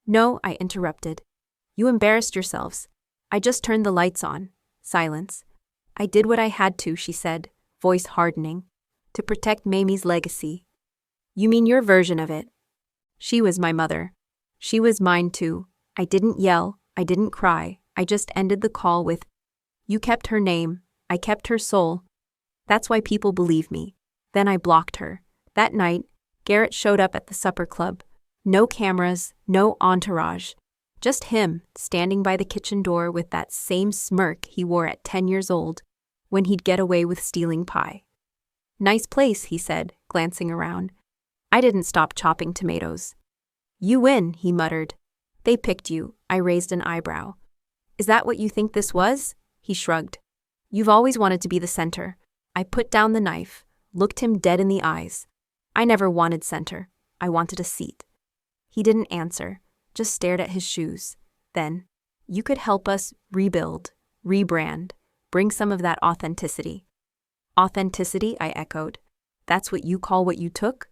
"No," I interrupted. "You embarrassed yourselves. I just turned the lights on." Silence. "I did what I had to," she said, voice hardening. "To protect Mamie's legacy." "You mean your version of it?" She was my mother. She was mine too. I didn't yell. I didn't cry. I just ended the call with, "You kept her name. I kept her soul. That's why people believe me." Then I blocked her. That night, Garrett showed up at the supper club. No cameras, no entourage. Just him, standing by the kitchen door with that same smirk he wore at 10 years old, when he'd get away with stealing pie. "Nice place," he said, glancing around. I didn't stop chopping tomatoes. "You win," he muttered. "They picked you." I raised an eyebrow. "Is that what you think this was?" He shrugged. "You've always wanted to be the center." I put down the knife, looked him dead in the eyes. I never wanted center. I wanted a seat. He didn't answer, just stared at his shoes. Then, "You could help us rebuild, rebrand, bring some of that authenticity." "Authenticity?" I echoed. "That's what you call what you took?"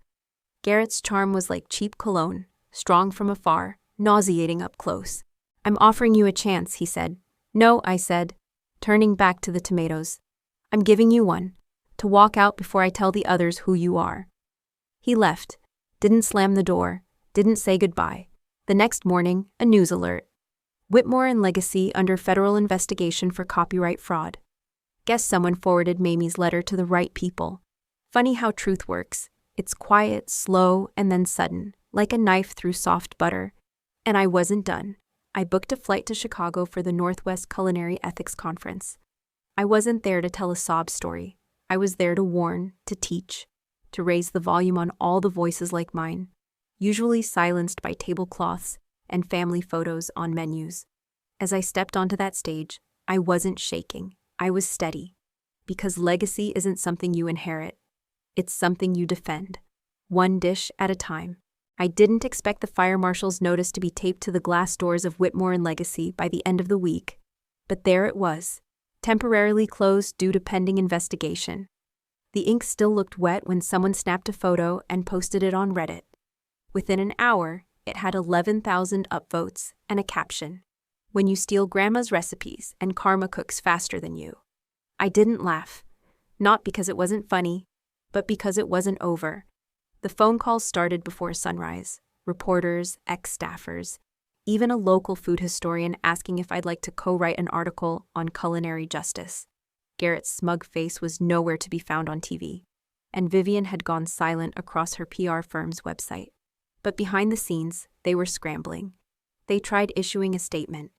Garrett's charm was like cheap cologne, strong from afar, nauseating up close. "I'm offering you a chance," he said. "No," I said, turning back to the tomatoes. "I'm giving you one, to walk out before I tell the others who you are." He left, didn't slam the door, didn't say goodbye. The next morning, a news alert. Whitmore and Legacy under federal investigation for copyright fraud. Guess someone forwarded Mamie's letter to the right people. Funny how truth works. It's quiet, slow, and then sudden, like a knife through soft butter. And I wasn't done. I booked a flight to Chicago for the Northwest Culinary Ethics Conference. I wasn't there to tell a sob story. I was there to warn, to teach, to raise the volume on all the voices like mine, usually silenced by tablecloths and family photos on menus. As I stepped onto that stage, I wasn't shaking. I was steady. Because legacy isn't something you inherit. It's something you defend. One dish at a time. I didn't expect the fire marshal's notice to be taped to the glass doors of Whitmore and Legacy by the end of the week. But there it was, temporarily closed due to pending investigation. The ink still looked wet when someone snapped a photo and posted it on Reddit. Within an hour, it had 11,000 upvotes and a caption, "When you steal grandma's recipes and karma cooks faster than you." I didn't laugh. Not because it wasn't funny, but because it wasn't over. The phone calls started before sunrise. Reporters, ex-staffers, even a local food historian asking if I'd like to co-write an article on culinary justice. Garrett's smug face was nowhere to be found on TV, and Vivian had gone silent across her PR firm's website. But behind the scenes, they were scrambling. They tried issuing a statement.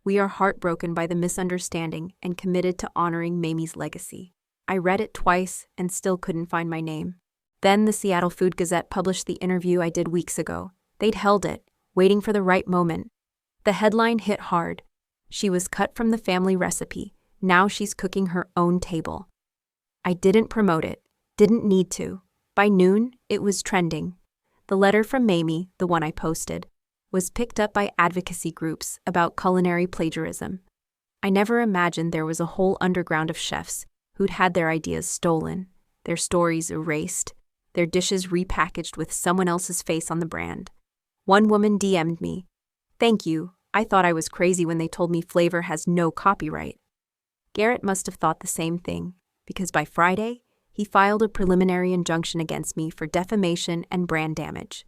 "We are heartbroken by the misunderstanding and committed to honoring Mamie's legacy." I read it twice and still couldn't find my name. Then the Seattle Food Gazette published the interview I did weeks ago. They'd held it, waiting for the right moment. The headline hit hard. She was cut from the family recipe. Now she's cooking her own table. I didn't promote it. Didn't need to. By noon, it was trending. The letter from Mamie, the one I posted, was picked up by advocacy groups about culinary plagiarism. I never imagined there was a whole underground of chefs who'd had their ideas stolen, their stories erased, their dishes repackaged with someone else's face on the brand. One woman DM'd me, "Thank you, I thought I was crazy when they told me flavor has no copyright." Garrett must have thought the same thing, because by Friday, he filed a preliminary injunction against me for defamation and brand damage.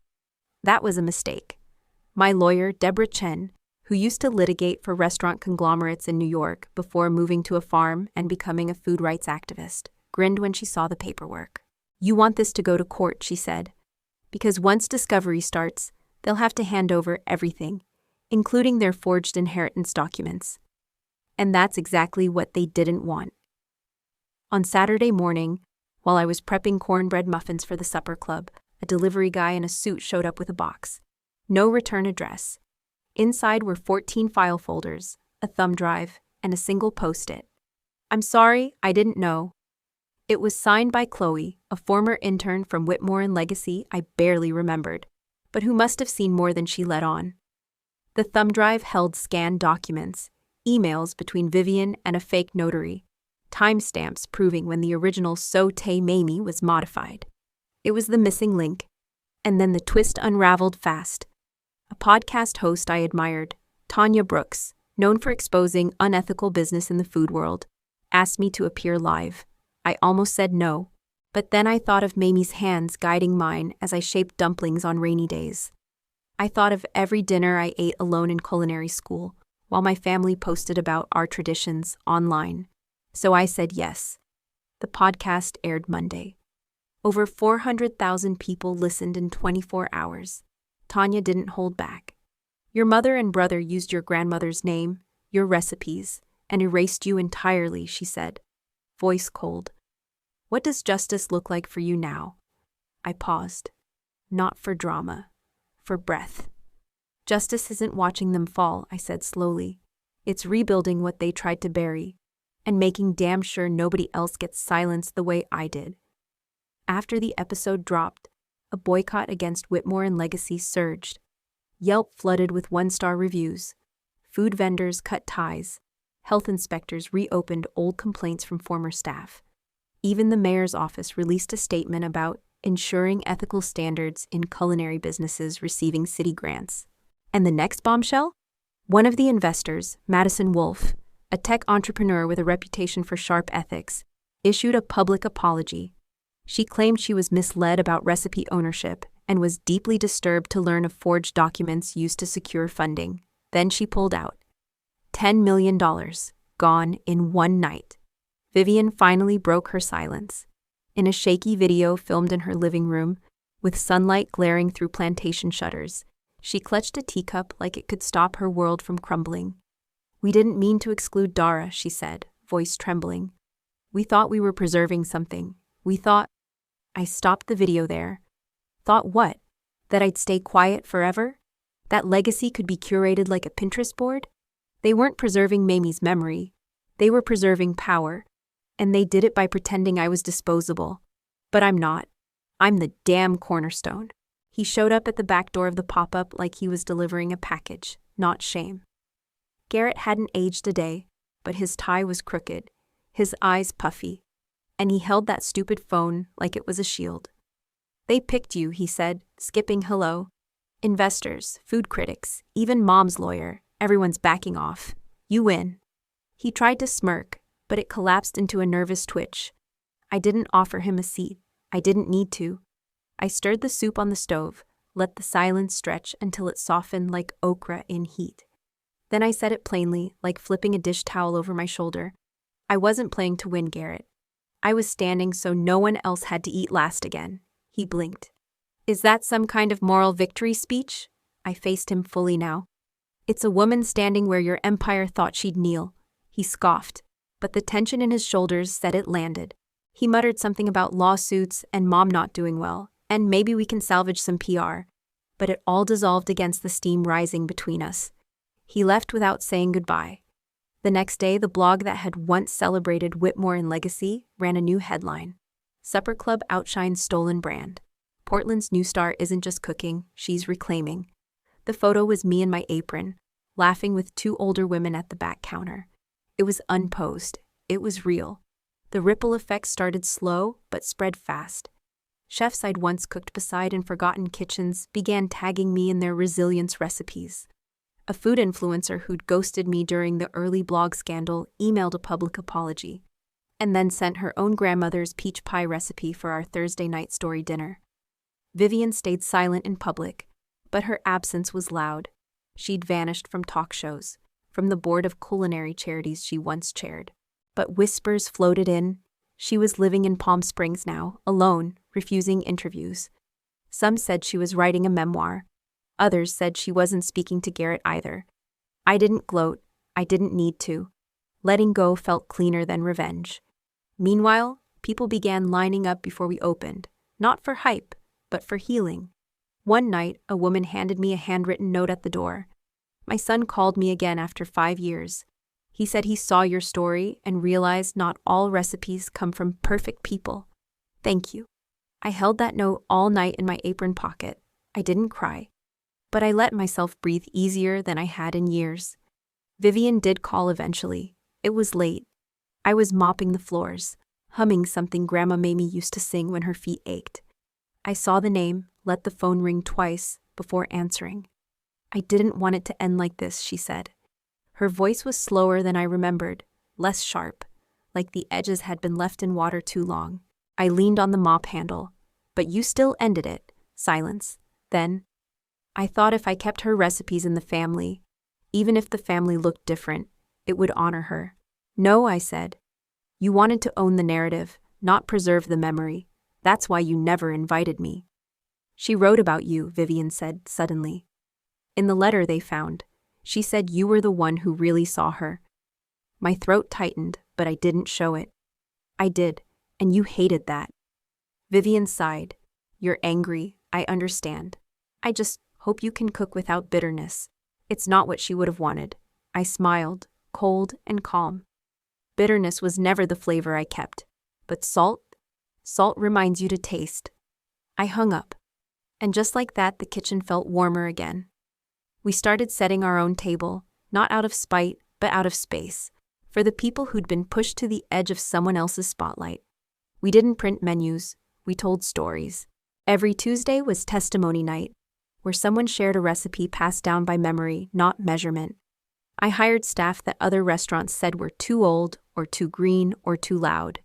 That was a mistake. My lawyer, Deborah Chen, who used to litigate for restaurant conglomerates in New York before moving to a farm and becoming a food rights activist, grinned when she saw the paperwork. "You want this to go to court," she said, "because once discovery starts, they'll have to hand over everything, including their forged inheritance documents." And that's exactly what they didn't want. On Saturday morning, while I was prepping cornbread muffins for the supper club, a delivery guy in a suit showed up with a box. No return address. Inside were 14 file folders, a thumb drive, and a single Post-it. "I'm sorry, I didn't know." It was signed by Chloe, a former intern from Whitmore and Legacy I barely remembered, but who must have seen more than she let on. The thumb drive held scanned documents, emails between Vivian and a fake notary, timestamps proving when the original Sauté Mamie was modified. It was the missing link. And then the twist unraveled fast. A podcast host I admired, Tanya Brooks, known for exposing unethical business in the food world, asked me to appear live. I almost said no, but then I thought of Mamie's hands guiding mine as I shaped dumplings on rainy days. I thought of every dinner I ate alone in culinary school, while my family posted about our traditions online. So I said yes. The podcast aired Monday. Over 400,000 people listened in 24 hours. Tanya didn't hold back. "Your mother and brother used your grandmother's name, your recipes, and erased you entirely," she said, voice cold. "What does justice look like for you now?" I paused. Not for drama, for breath. "Justice isn't watching them fall," I said slowly. "It's rebuilding what they tried to bury, and making damn sure nobody else gets silenced the way I did." After the episode dropped, a boycott against Whitmore and Legacy surged. Yelp flooded with one-star reviews. Food vendors cut ties. Health inspectors reopened old complaints from former staff. Even the mayor's office released a statement about ensuring ethical standards in culinary businesses receiving city grants. And the next bombshell? One of the investors, Madison Wolfe, a tech entrepreneur with a reputation for sharp ethics, issued a public apology. She claimed she was misled about recipe ownership and was deeply disturbed to learn of forged documents used to secure funding. Then she pulled out. $10 million, gone in one night. Vivian finally broke her silence. In a shaky video filmed in her living room, with sunlight glaring through plantation shutters, she clutched a teacup like it could stop her world from crumbling. "We didn't mean to exclude Dara," she said, voice trembling. "We thought we were preserving something. We thought—" I stopped the video there. Thought what? That I'd stay quiet forever? That legacy could be curated like a Pinterest board? They weren't preserving Mamie's memory. They were preserving power. And they did it by pretending I was disposable. But I'm not. I'm the damn cornerstone. He showed up at the back door of the pop-up like he was delivering a package, not shame. Garrett hadn't aged a day, but his tie was crooked, his eyes puffy, and he held that stupid phone like it was a shield. "They picked you," he said, skipping hello. "Investors, food critics, even Mom's lawyer, everyone's backing off. You win." He tried to smirk, but it collapsed into a nervous twitch. I didn't offer him a seat. I didn't need to. I stirred the soup on the stove, let the silence stretch until it softened like okra in heat. Then I said it plainly, like flipping a dish towel over my shoulder. I wasn't playing to win, Garrett. I was standing so no one else had to eat last again. He blinked. "Is that some kind of moral victory speech?" I faced him fully now. "It's a woman standing where your empire thought she'd kneel." He scoffed, but the tension in his shoulders said it landed. He muttered something about lawsuits and Mom not doing well, and maybe we can salvage some PR. but it all dissolved against the steam rising between us. He left without saying goodbye. The next day, the blog that had once celebrated Whitmore and legacy ran a new headline. Supper Club outshines stolen brand. Portland's new star isn't just cooking, she's reclaiming. The photo was me in my apron, laughing with two older women at the back counter. It was unposed. It was real. The ripple effect started slow, but spread fast. Chefs I'd once cooked beside in forgotten kitchens began tagging me in their resilience recipes. A food influencer who'd ghosted me during the early blog scandal emailed a public apology, and then sent her own grandmother's peach pie recipe for our Thursday night story dinner. Vivian stayed silent in public, but her absence was loud. She'd vanished from talk shows, from the board of culinary charities she once chaired. But whispers floated in. She was living in Palm Springs now, alone, refusing interviews. Some said she was writing a memoir. Others said she wasn't speaking to Garrett either. I didn't gloat. I didn't need to. Letting go felt cleaner than revenge. Meanwhile, people began lining up before we opened, not for hype, but for healing. One night, a woman handed me a handwritten note at the door. My son called me again after 5 years. He said he saw your story and realized not all recipes come from perfect people. Thank you. I held that note all night in my apron pocket. I didn't cry, but I let myself breathe easier than I had in years. Vivian did call eventually. It was late. I was mopping the floors, humming something Grandma Mamie used to sing when her feet ached. I saw the name, let the phone ring twice before answering. I didn't want it to end like this, she said. Her voice was slower than I remembered, less sharp, like the edges had been left in water too long. I leaned on the mop handle. But you still ended it. Silence. Then, I thought if I kept her recipes in the family, even if the family looked different, it would honor her. No, I said. You wanted to own the narrative, not preserve the memory. That's why you never invited me. She wrote about you, Vivian said suddenly. In the letter they found, she said you were the one who really saw her. My throat tightened, but I didn't show it. I did, and you hated that. Vivian sighed. You're angry, I understand. I just hope you can cook without bitterness. It's not what she would have wanted. I smiled, cold and calm. Bitterness was never the flavor I kept. But salt reminds you to taste. I hung up. And just like that, the kitchen felt warmer again. We started setting our own table, not out of spite, but out of space, for the people who'd been pushed to the edge of someone else's spotlight. We didn't print menus, we told stories. Every Tuesday was testimony night, where someone shared a recipe passed down by memory, not measurement. I hired staff that other restaurants said were too old, or too green, or too loud.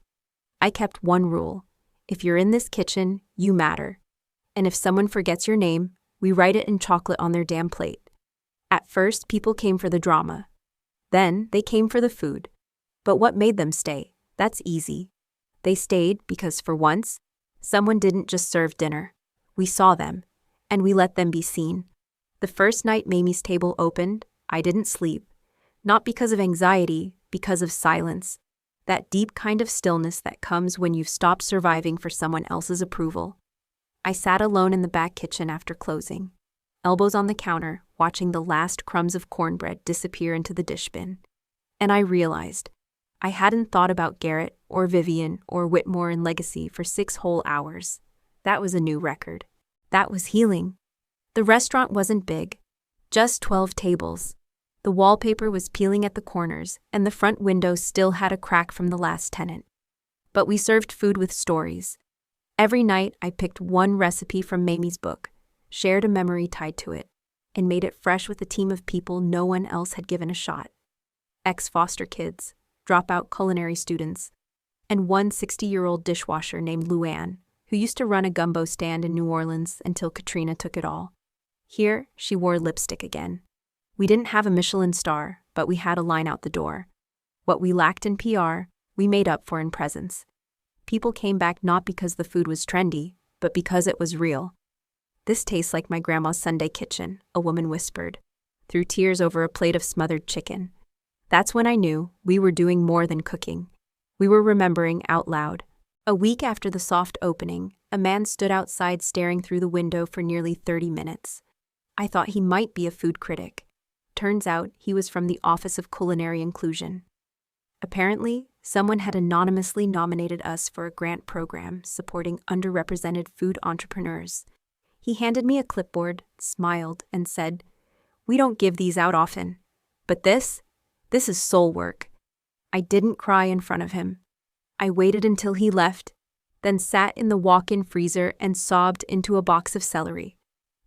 I kept one rule. If you're in this kitchen, you matter. And if someone forgets your name, we write it in chocolate on their damn plate. At first, people came for the drama. Then, they came for the food. But what made them stay? That's easy. They stayed because, for once, someone didn't just serve dinner. We saw them, and we let them be seen. The first night Mamie's table opened, I didn't sleep. Not because of anxiety, because of silence. That deep kind of stillness that comes when you've stopped surviving for someone else's approval. I sat alone in the back kitchen after closing, elbows on the counter, watching the last crumbs of cornbread disappear into the dish bin. And I realized I hadn't thought about Garrett or Vivian or Whitmore and legacy for 6 whole hours. That was a new record. That was healing. The restaurant wasn't big, just 12 tables. The wallpaper was peeling at the corners, and the front window still had a crack from the last tenant. But we served food with stories. Every night, I picked one recipe from Mamie's book, shared a memory tied to it, and made it fresh with a team of people no one else had given a shot. Ex-foster kids, dropout culinary students, and one 60-year-old dishwasher named Luann, who used to run a gumbo stand in New Orleans until Katrina took it all. Here, she wore lipstick again. We didn't have a Michelin star, but we had a line out the door. What we lacked in PR, we made up for in presence. People came back not because the food was trendy, but because it was real. This tastes like my grandma's Sunday kitchen, a woman whispered, through tears over a plate of smothered chicken. That's when I knew we were doing more than cooking. We were remembering out loud. A week after the soft opening, A man stood outside staring through the window for nearly 30 minutes. I thought he might be a food critic. Turns out he was from the Office of Culinary Inclusion. Apparently, someone had anonymously nominated us for a grant program supporting underrepresented food entrepreneurs. He handed me a clipboard, smiled, and said, "We don't give these out often. But this is soul work." I didn't cry in front of him. I waited until he left, then sat in the walk-in freezer and sobbed into a box of celery.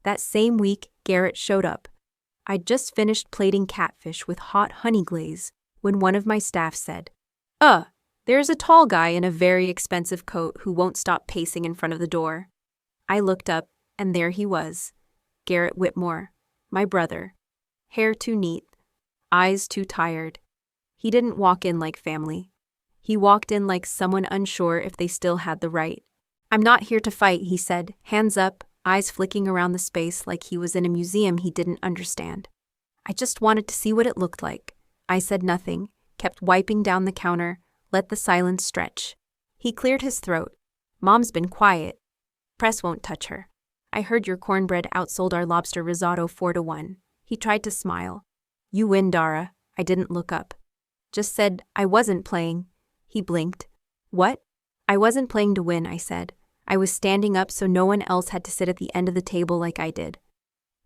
That same week, Garrett showed up. I'd just finished plating catfish with hot honey glaze when one of my staff said, there's a tall guy in a very expensive coat who won't stop pacing in front of the door." I looked up, and there he was, Garrett Whitmore, my brother. Hair too neat, eyes too tired. He didn't walk in like family. He walked in like someone unsure if they still had the right. "I'm not here to fight," he said, hands up, eyes flicking around the space like he was in a museum he didn't understand. "I just wanted to see what it looked like." I said nothing, kept wiping down the counter, let the silence stretch. He cleared his throat. "Mom's been quiet. Press won't touch her. I heard your cornbread outsold our lobster risotto 4-1. He tried to smile. "You win, Dara." I didn't look up. "Just said I wasn't playing." He blinked. "What?" "I wasn't playing to win," I said. "I was standing up so no one else had to sit at the end of the table like I did."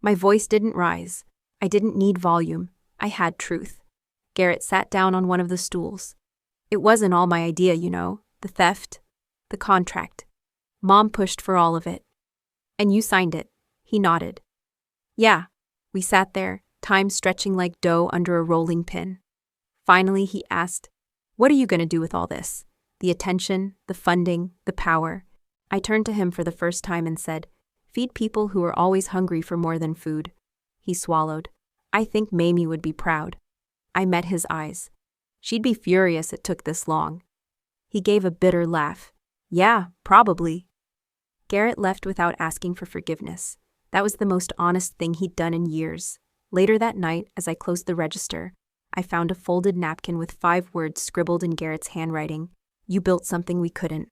My voice didn't rise. I didn't need volume. I had truth. Garrett sat down on one of the stools. "It wasn't all my idea, you know. The theft. The contract. Mom pushed for all of it." "And you signed it?" He nodded. "Yeah." We sat there, time stretching like dough under a rolling pin. Finally, he asked, "What are you going to do with all this? The attention, the funding, the power?" I turned to him for the first time and said, "Feed people who are always hungry for more than food." He swallowed. "I think Mamie would be proud." I met his eyes. "She'd be furious it took this long." He gave a bitter laugh. "Yeah, probably." Garrett left without asking for forgiveness. That was the most honest thing he'd done in years. Later that night, as I closed the register, I found a folded napkin with 5 words scribbled in Garrett's handwriting. "You built something we couldn't."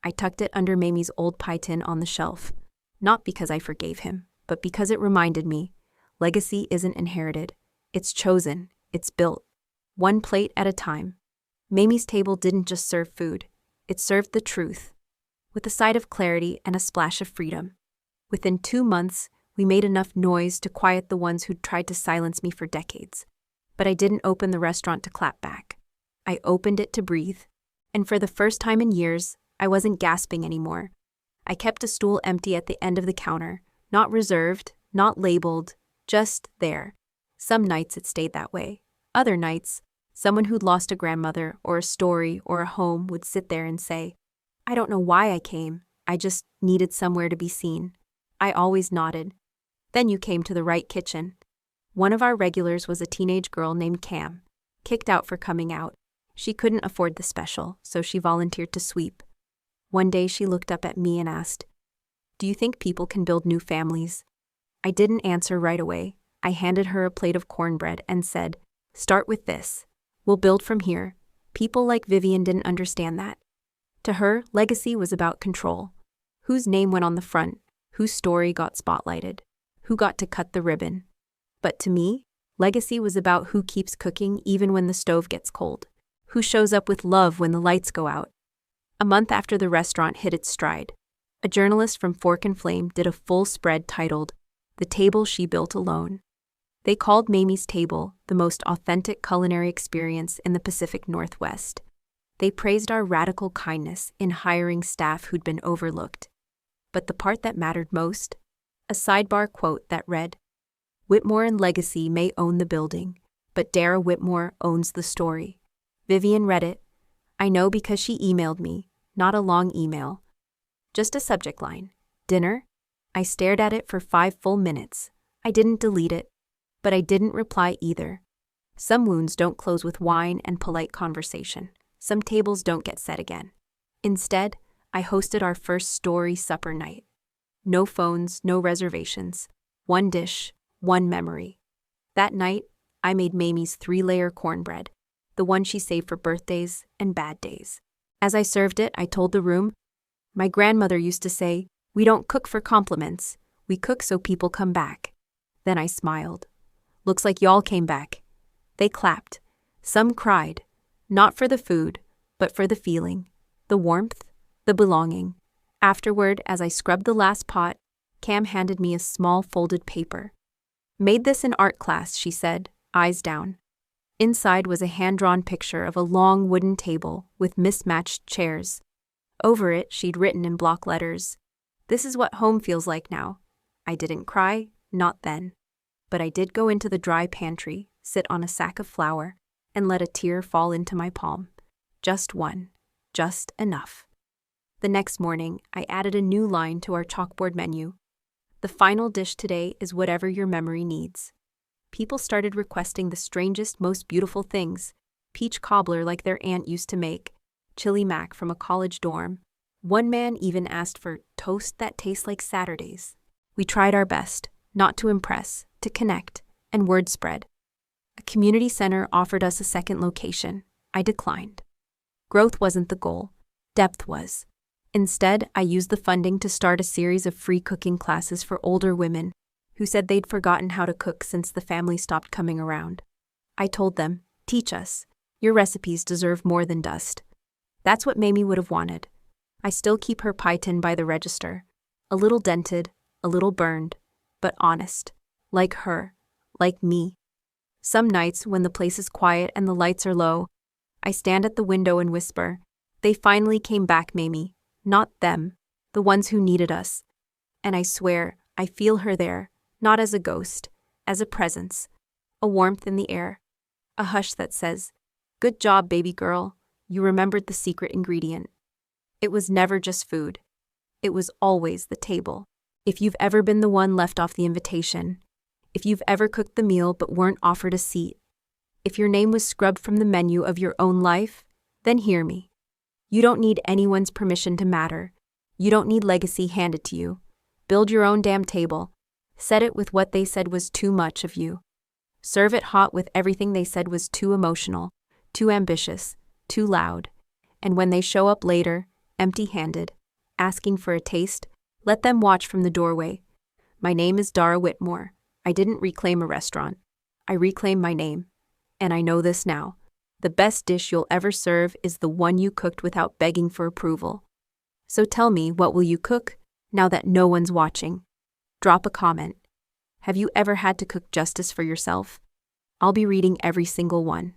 I tucked it under Mamie's old pie tin on the shelf. Not because I forgave him, but because it reminded me, legacy isn't inherited. It's chosen. It's built. One plate at a time. Mamie's table didn't just serve food. It served the truth, with a side of clarity and a splash of freedom. Within 2 months, we made enough noise to quiet the ones who'd tried to silence me for decades. But I didn't open the restaurant to clap back. I opened it to breathe. And for the first time in years, I wasn't gasping anymore. I kept a stool empty at the end of the counter, not reserved, not labeled, just there. Some nights it stayed that way. Other nights, someone who'd lost a grandmother or a story or a home would sit there and say, "I don't know why I came. I just needed somewhere to be seen." I always nodded. Then you came to the right kitchen. One of our regulars was a teenage girl named Cam, kicked out for coming out. She couldn't afford the special, so she volunteered to sweep. One day she looked up at me and asked, "Do you think people can build new families?" I didn't answer right away. I handed her a plate of cornbread and said, "Start with this. We'll build from here." People like Vivian didn't understand that. To her, legacy was about control. Whose name went on the front, whose story got spotlighted, who got to cut the ribbon. But to me, legacy was about who keeps cooking even when the stove gets cold, who shows up with love when the lights go out. A month after the restaurant hit its stride, a journalist from Fork and Flame did a full spread titled, "The Table She Built Alone." They called Mamie's Table the most authentic culinary experience in the Pacific Northwest. They praised our radical kindness in hiring staff who'd been overlooked. But the part that mattered most? A sidebar quote that read, "Whitmore and Legacy may own the building, but Dara Whitmore owns the story." Vivian read it. I know because she emailed me, not a long email. Just a subject line. Dinner? I stared at it for 5 full minutes. I didn't delete it, but I didn't reply either. Some wounds don't close with wine and polite conversation. Some tables don't get set again. Instead, I hosted our first story supper night. No phones, no reservations. One dish, one memory. That night, I made Mamie's 3-layer cornbread, the one she saved for birthdays and bad days. As I served it, I told the room, My grandmother used to say, "We don't cook for compliments, we cook so people come back." Then I smiled. "Looks like y'all came back." They clapped. Some cried, not for the food, but for the feeling, the warmth, the belonging. Afterward, as I scrubbed the last pot, Cam handed me a small folded paper. "Made this in art class," she said, eyes down. Inside was a hand-drawn picture of a long wooden table with mismatched chairs. Over it, she'd written in block letters, "This is what home feels like now." I didn't cry, not then. But I did go into the dry pantry, sit on a sack of flour, and let a tear fall into my palm. Just one. Just enough. The next morning, I added a new line to our chalkboard menu. "The final dish today is whatever your memory needs." People started requesting the strangest, most beautiful things. Peach cobbler like their aunt used to make, chili mac from a college dorm. One man even asked for toast that tastes like Saturdays. We tried our best, not to impress, to connect, and word spread. A community center offered us a second location. I declined. Growth wasn't the goal. Depth was. Instead, I used the funding to start a series of free cooking classes for older women who said they'd forgotten how to cook since the family stopped coming around. I told them, "Teach us. Your recipes deserve more than dust." That's what Mamie would have wanted. I still keep her pie tin by the register. A little dented, a little burned, but honest. Like her. Like me. Some nights, when the place is quiet and the lights are low, I stand at the window and whisper, "They finally came back, Mamie. Not them. The ones who needed us." And I swear, I feel her there, not as a ghost, as a presence. A warmth in the air. A hush that says, "Good job, baby girl. You remembered the secret ingredient." It was never just food. It was always the table. If you've ever been the one left off the invitation, if you've ever cooked the meal but weren't offered a seat, if your name was scrubbed from the menu of your own life, then hear me. You don't need anyone's permission to matter. You don't need legacy handed to you. Build your own damn table. Set it with what they said was too much of you. Serve it hot with everything they said was too emotional, too ambitious, too loud. And when they show up later, empty-handed, asking for a taste, let them watch from the doorway. My name is Dara Whitmore. I didn't reclaim a restaurant. I reclaimed my name. And I know this now. The best dish you'll ever serve is the one you cooked without begging for approval. So tell me, what will you cook, now that no one's watching? Drop a comment. Have you ever had to cook justice for yourself? I'll be reading every single one.